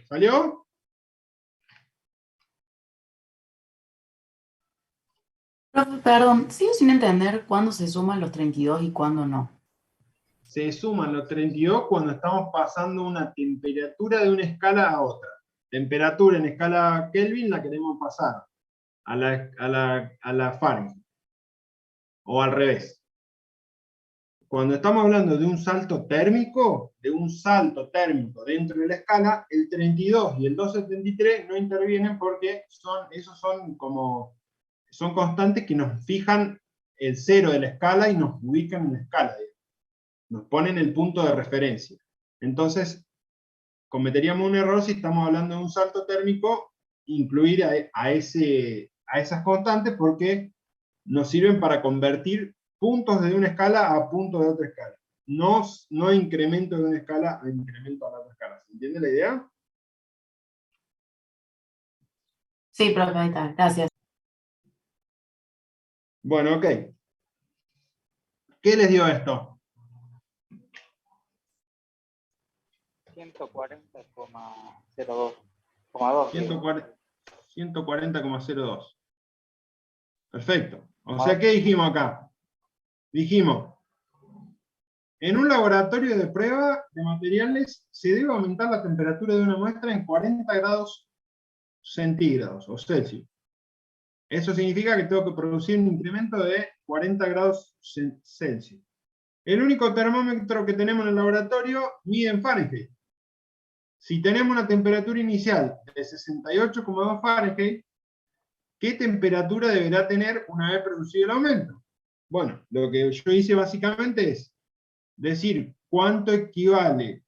¿Salió? Profe, perdón, sigo sin entender cuándo se suman los 32 y cuándo no. Se suman los 32 cuando estamos pasando una temperatura de una escala a otra. Temperatura en escala Kelvin la queremos pasar a la Fahrenheit. O al revés. Cuando estamos hablando de un salto térmico dentro de la escala, el 32 y el 273 no intervienen porque son constantes que nos fijan el cero de la escala y nos ubican en la escala, nos ponen el punto de referencia. Entonces, cometeríamos un error si estamos hablando de un salto térmico, incluir a esas constantes, porque nos sirven para convertir puntos de una escala a puntos de otra escala. No incremento de una escala a incremento a la otra escala. ¿Se entiende la idea? Sí, profe, ahí está, gracias. Bueno, ok. ¿Qué les dio esto? 140,02. 140,02. Perfecto. O sea, ¿qué dijimos acá? Dijimos, en un laboratorio de prueba de materiales se debe aumentar la temperatura de una muestra en 40 grados centígrados o Celsius. Eso significa que tengo que producir un incremento de 40 grados Celsius. El único termómetro que tenemos en el laboratorio mide en Fahrenheit. Si tenemos una temperatura inicial de 68,2 Fahrenheit, ¿qué temperatura deberá tener una vez producido el aumento? Bueno, lo que yo hice básicamente es decir cuánto equivale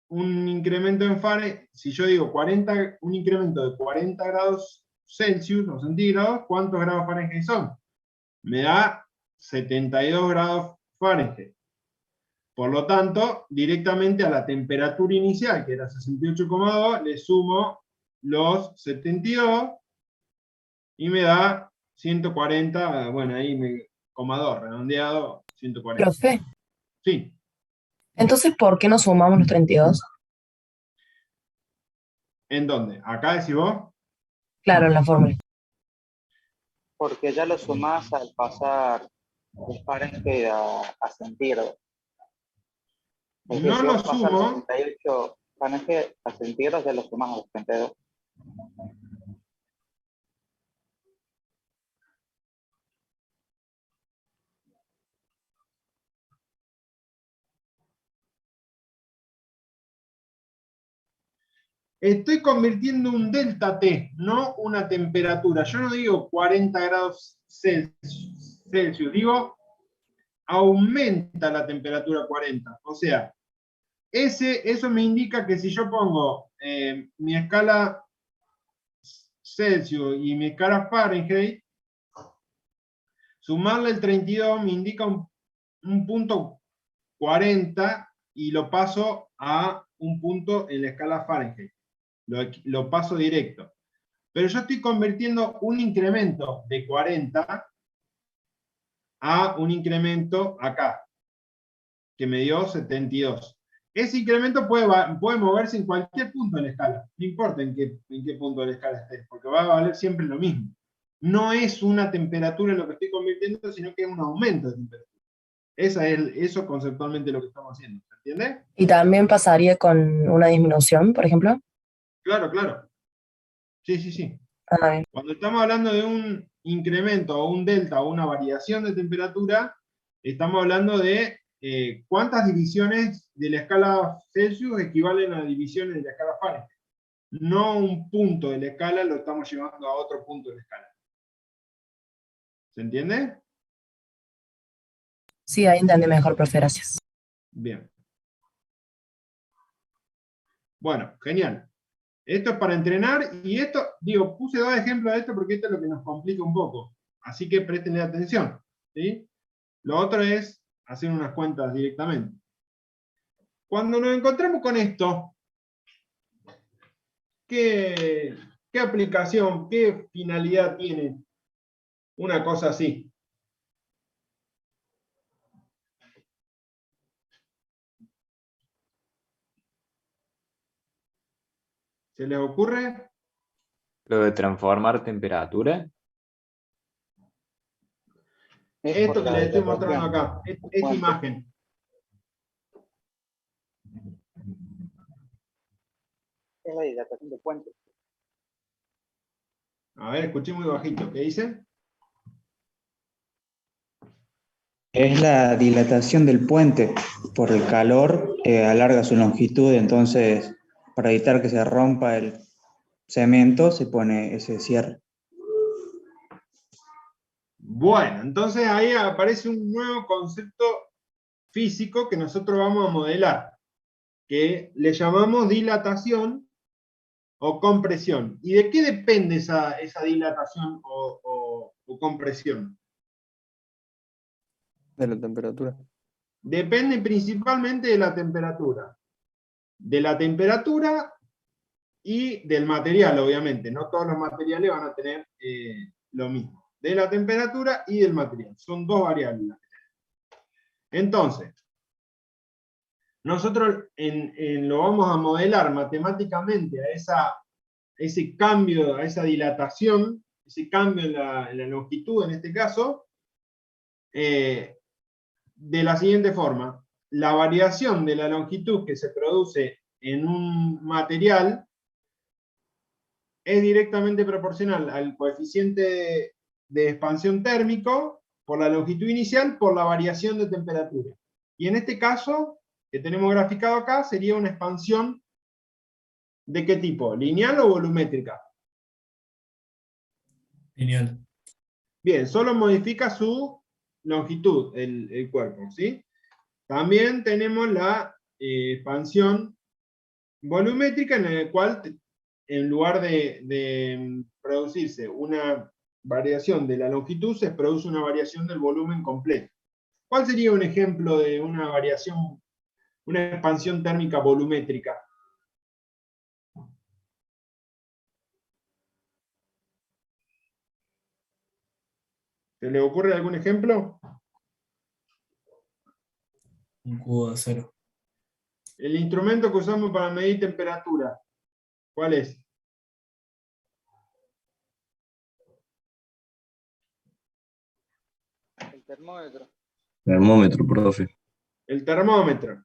un incremento en Fahrenheit. Si yo digo un incremento de 40 grados Celsius o centígrados, ¿cuántos grados Fahrenheit son? Me da 72 grados Fahrenheit. Por lo tanto, directamente a la temperatura inicial, que era 68,2, le sumo los 72 y me da 140, bueno, ahí coma 2, redondeado, 140. Profe, Sí. entonces, ¿por qué no sumamos los 32? ¿En dónde? ¿Acá decís vos? Claro, en la fórmula. Porque ya lo sumás al pasar de Fahrenheit a centígrados. Es decir, No si lo vos pasás sumo. 68 Fahrenheit a centígrados, ya lo sumás a los 32. Estoy convirtiendo un delta T, no una temperatura. Yo no digo 40 grados Celsius, digo aumenta la temperatura 40. O sea, eso me indica que si yo pongo mi escala Celsius y mi escala Fahrenheit, sumarle el 32 me indica un punto 40 y lo paso a un punto en la escala Fahrenheit. Lo paso directo. Pero yo estoy convirtiendo un incremento de 40 a un incremento acá, que me dio 72. Ese incremento puede moverse en cualquier punto de la escala, no importa en qué punto de la escala esté, porque va a valer siempre lo mismo. No es una temperatura lo que estoy convirtiendo, sino que es un aumento de temperatura. Eso conceptualmente lo que estamos haciendo, ¿se entiende? ¿Y también pasaría con una disminución, por ejemplo? Claro, claro. Sí. Ah, bien. Cuando estamos hablando de un incremento o un delta o una variación de temperatura, estamos hablando de cuántas divisiones de la escala Celsius equivalen a divisiones de la escala Fahrenheit. No un punto de la escala lo estamos llevando a otro punto de la escala. ¿Se entiende? Sí, ahí entendí mejor, profe, gracias. Bien. Bueno, genial. Esto es para entrenar, y esto, puse 2 ejemplos de esto porque esto es lo que nos complica un poco. Así que prestenle atención, ¿sí? Lo otro es hacer unas cuentas directamente. Cuando nos encontramos con esto, ¿qué aplicación, qué finalidad tiene una cosa así? ¿Se les ocurre? Lo de transformar temperatura. Esto que La les estoy mostrando dilatación. acá, esta imagen. Es la dilatación del puente. A ver, escuché muy bajito. ¿Qué dice? Es la dilatación del puente. Por el calor, alarga su longitud, entonces, para evitar que se rompa el cemento, se pone ese cierre. Bueno, entonces ahí aparece un nuevo concepto físico que nosotros vamos a modelar, que le llamamos dilatación o compresión. ¿Y de qué depende esa dilatación o compresión? De la temperatura. Depende principalmente de la temperatura. De la temperatura y del material, obviamente. No todos los materiales van a tener lo mismo. De la temperatura y del material. Son dos variables. Entonces, nosotros lo vamos a modelar matemáticamente a ese cambio, a esa dilatación, ese cambio en la longitud en este caso, de la siguiente forma. La variación de la longitud que se produce en un material es directamente proporcional al coeficiente de expansión térmico por la longitud inicial por la variación de temperatura. Y en este caso, que tenemos graficado acá, sería una expansión ¿de qué tipo? ¿Lineal o volumétrica? Lineal. Bien, solo modifica su longitud el cuerpo, ¿sí? También tenemos la expansión volumétrica en el cual, en lugar de producirse una variación de la longitud, se produce una variación del volumen completo. ¿Cuál sería un ejemplo de una variación, una expansión térmica volumétrica? ¿Se le ocurre algún ejemplo? Un cubo de acero. El instrumento que usamos para medir temperatura, ¿cuál es? El termómetro. Termómetro, profe. El termómetro.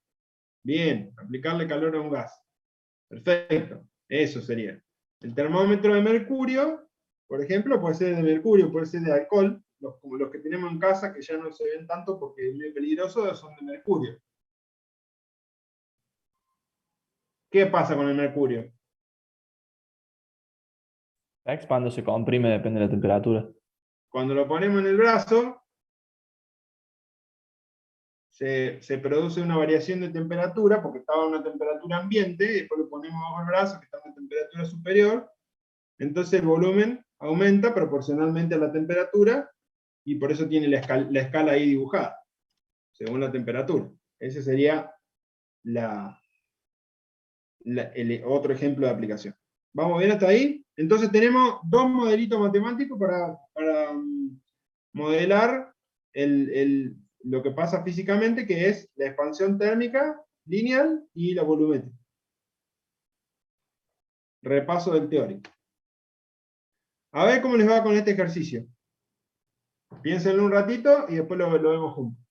Bien, aplicarle calor a un gas. Perfecto, eso sería. El termómetro de mercurio, por ejemplo, puede ser de mercurio, puede ser de alcohol, como los que tenemos en casa, que ya no se ven tanto porque es muy peligroso, son de mercurio. ¿Qué pasa con el mercurio? Se expande o se comprime, depende de la temperatura. Cuando lo ponemos en el brazo, se produce una variación de temperatura, porque estaba a una temperatura ambiente, y después lo ponemos bajo el brazo, que está a una temperatura superior, entonces el volumen aumenta proporcionalmente a la temperatura, y por eso tiene la escala ahí dibujada, según la temperatura. Ese sería el otro ejemplo de aplicación. ¿Vamos bien hasta ahí? Entonces tenemos dos modelitos matemáticos para modelar lo que pasa físicamente, que es la expansión térmica lineal y la volumétrica. Repaso del teórico. A ver cómo les va con este ejercicio. Piénsenlo un ratito y después lo vemos juntos.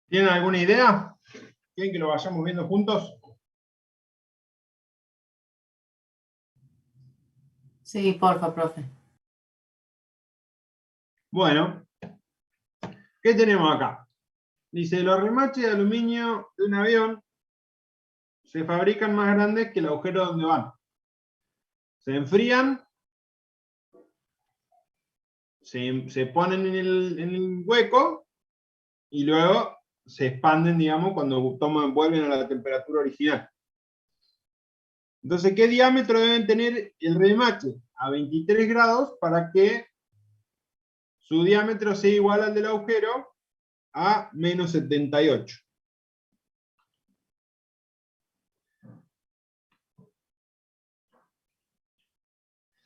¿Tienen alguna idea? ¿Quieren que lo vayamos viendo juntos? Sí, porfa, profe. Bueno, ¿qué tenemos acá? Dice, los remaches de aluminio de un avión se fabrican más grandes que el agujero donde van. Se enfrían, se ponen en el hueco y luego se expanden, digamos, cuando vuelven a la temperatura original. Entonces, ¿qué diámetro deben tener el remache? A 23 grados para que su diámetro sea igual al del agujero a menos 78.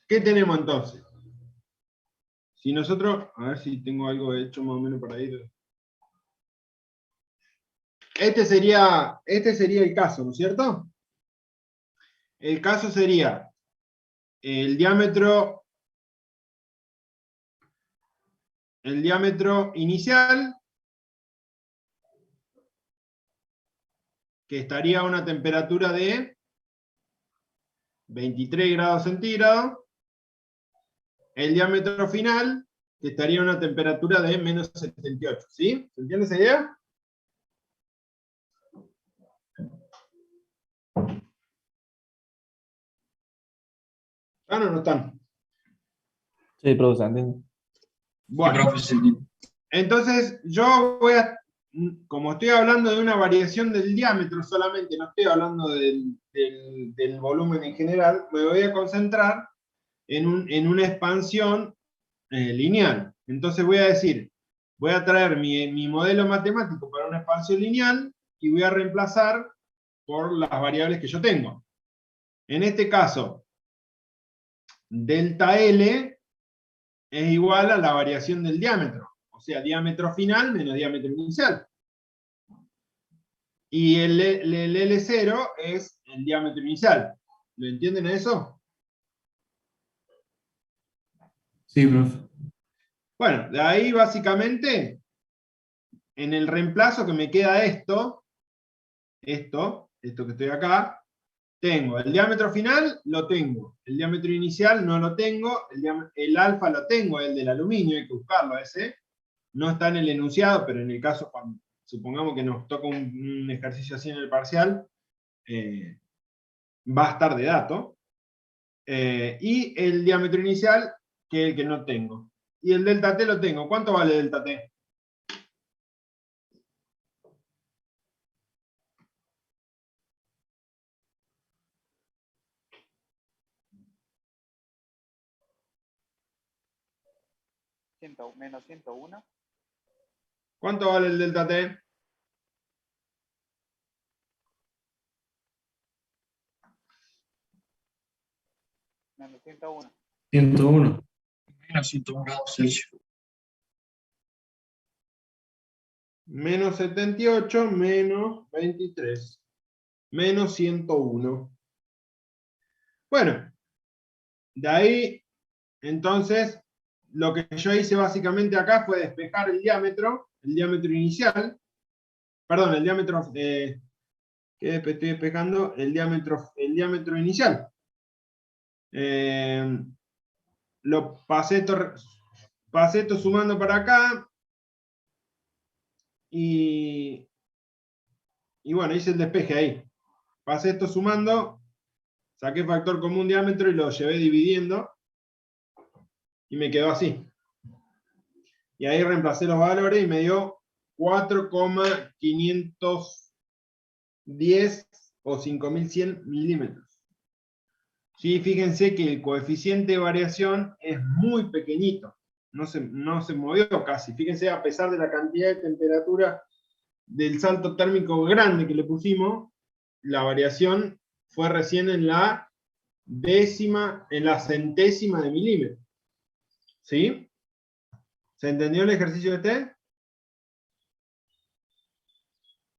¿Qué tenemos entonces? Si nosotros, a ver si tengo algo hecho más o menos para ir. Este sería el caso, ¿no es cierto? El caso sería el diámetro inicial, que estaría a una temperatura de 23 grados centígrados. El diámetro final, que estaría a una temperatura de menos 78. ¿Sí? ¿Se entiende esa idea? ¿Están o no están? Sí, profe, se entiende. Bueno, entonces yo voy a, como estoy hablando de una variación del diámetro solamente, no estoy hablando del volumen en general, me voy a concentrar en una expansión lineal. Entonces voy a decir, voy a traer mi modelo matemático para una expansión lineal y voy a reemplazar por las variables que yo tengo. En este caso, delta L es igual a la variación del diámetro, o sea, diámetro final menos diámetro inicial. Y el L0 es el diámetro inicial. ¿Lo entienden eso? Sí, profe. Bueno, de ahí básicamente, en el reemplazo que me queda esto que estoy acá, tengo el diámetro final, lo tengo. El diámetro inicial no lo tengo. El alfa lo tengo, el del aluminio, hay que buscarlo ese. No está en el enunciado, pero en el caso, cuando supongamos que nos toca un ejercicio así en el parcial, va a estar de dato. Y el diámetro inicial, que es el que no tengo. Y el delta T lo tengo. ¿Cuánto vale delta T? Menos 101. ¿Cuánto vale el delta T? Menos 101. 101. Menos 101 grados Celsius. Menos 78 menos 23. Menos 101. Bueno, de ahí, entonces, lo que yo hice básicamente acá fue despejar el diámetro inicial, perdón, el diámetro, que estoy despejando, el diámetro inicial. Lo pasé esto sumando para acá, y bueno, hice el despeje ahí. Pasé esto sumando, saqué factor común diámetro y lo llevé dividiendo, y me quedó así. Y ahí reemplacé los valores y me dio 4,510 o 5100 milímetros. Sí, fíjense que el coeficiente de variación es muy pequeñito, no se movió casi. Fíjense, a pesar de la cantidad de temperatura del salto térmico grande que le pusimos, la variación fue recién en la centésima de milímetro. ¿Sí? ¿Se entendió el ejercicio este?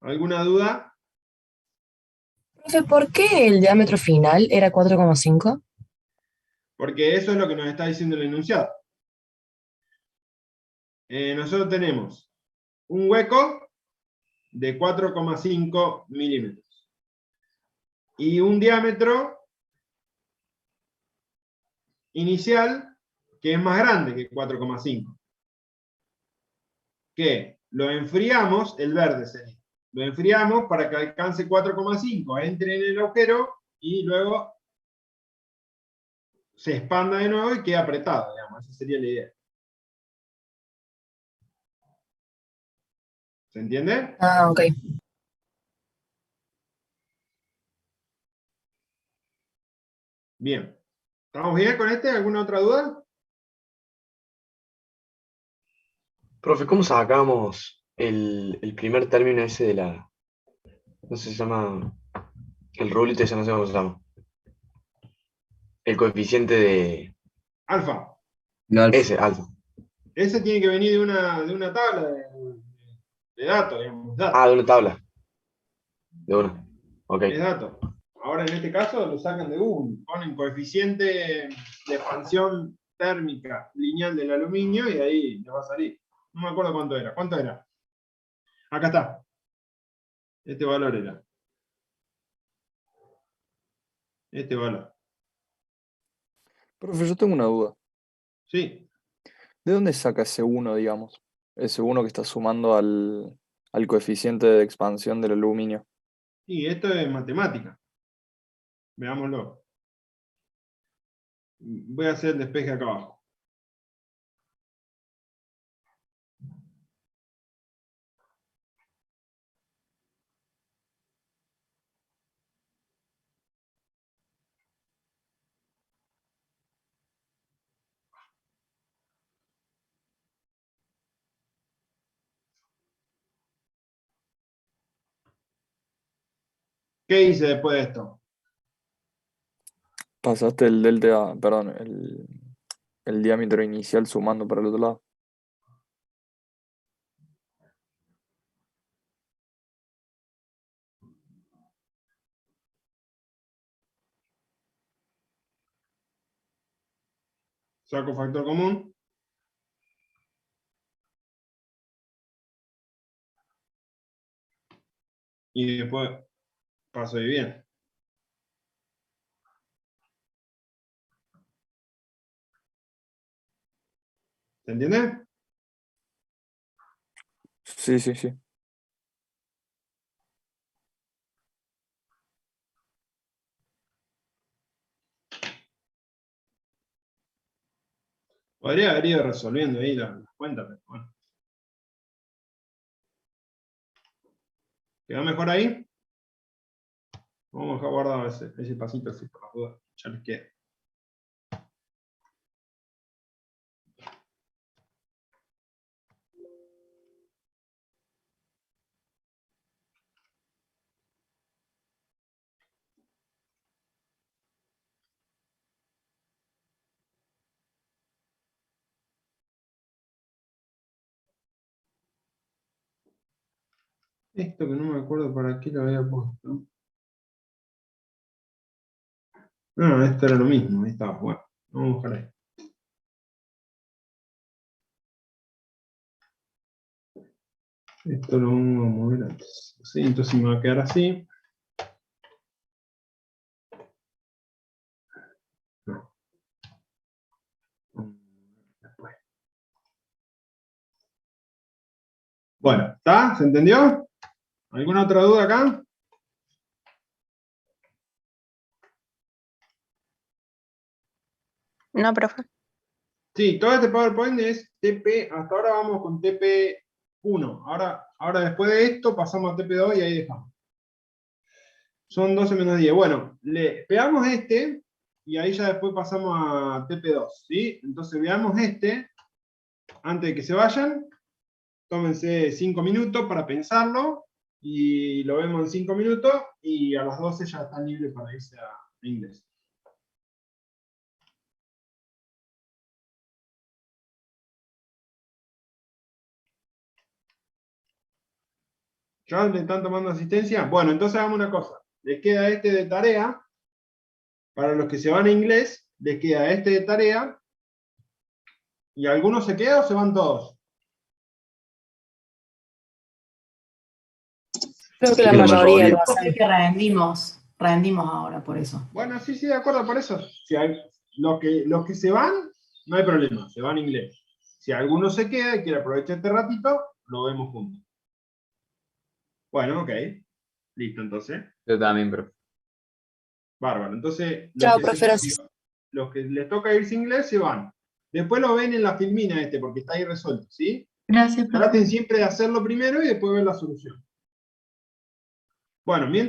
¿Alguna duda? Profe, ¿por qué el diámetro final era 4,5? Porque eso es lo que nos está diciendo el enunciado. Nosotros tenemos un hueco de 4,5 milímetros. Y un diámetro inicial que es más grande que 4,5. Que lo enfriamos, el verde sería. Lo enfriamos para que alcance 4,5, entre en el agujero y luego se expanda de nuevo y quede apretado, digamos. Esa sería la idea. ¿Se entiende? Ah, ok. Bien. ¿Estamos bien con este? ¿Alguna otra duda? Profe, ¿cómo sacamos el primer término ese de la... No sé, se llama... El rulito ese, no sé cómo se llama. El coeficiente de... Alfa. Ese, alfa. Ese tiene que venir de una tabla de datos, digamos. Datos. Ah, de una tabla. De una. Ok. Es dato. Ahora en este caso lo sacan de Google. Ponen coeficiente de expansión térmica lineal del aluminio y ahí les va a salir. No me acuerdo cuánto era. ¿Cuánto era? Acá está. Este valor era. Este valor. Profe, yo tengo una duda. Sí. ¿De dónde saca ese 1, digamos? Ese 1 que está sumando al coeficiente de expansión del aluminio. Y esto es matemática. Veámoslo. Voy a hacer el despeje acá abajo. ¿Qué hice después de esto? Pasaste el delta, perdón, el diámetro inicial sumando para el otro lado. Saco factor común. Y después paso de bien. ¿Se entiende? Sí, sí, sí. Podría haber ido resolviendo ahí las cuentas, pero bueno. ¿Quedó mejor ahí? Vamos a dejar guardado ese pasito así por las dudas. Ya les queda. Esto que no me acuerdo para qué lo había puesto. No, esto era lo mismo, ahí estaba. Bueno, vamos a buscar ahí. Esto lo vamos a mover antes. Sí, entonces me va a quedar así. No. Después. Bueno, ¿está? ¿Se entendió? ¿Alguna otra duda acá? No, profe. Sí, todo este PowerPoint es TP, hasta ahora vamos con TP1. Ahora después de esto pasamos a TP2 y ahí dejamos. Son 12 menos 10. Bueno, le pegamos este y ahí ya después pasamos a TP2, ¿sí? Entonces veamos este, antes de que se vayan, tómense 5 minutos para pensarlo y lo vemos en 5 minutos y a las 12 ya están libres para irse a inglés. ¿Ya le están tomando asistencia? Bueno, entonces hagamos una cosa. Les queda este de tarea. Para los que se van a inglés, les queda este de tarea. ¿Y algunos se quedan o se van todos? Creo que la Sí, la mayoría mayoría. lo hacen. Que rendimos ahora por eso. Bueno, sí, de acuerdo, por eso. Si hay, los que se van, no hay problema, se van en inglés. Si alguno se queda y quiere aprovechar este ratito, lo vemos juntos. Bueno, ok. Listo, entonces. Yo también, profe. Bárbaro. Entonces, Chao, profe, gracias. los que les toca irse inglés se van. Después lo ven en la filmina porque está ahí resuelto, ¿sí? Gracias, profe. Traten siempre de hacerlo primero y después ver la solución. Bueno, mientras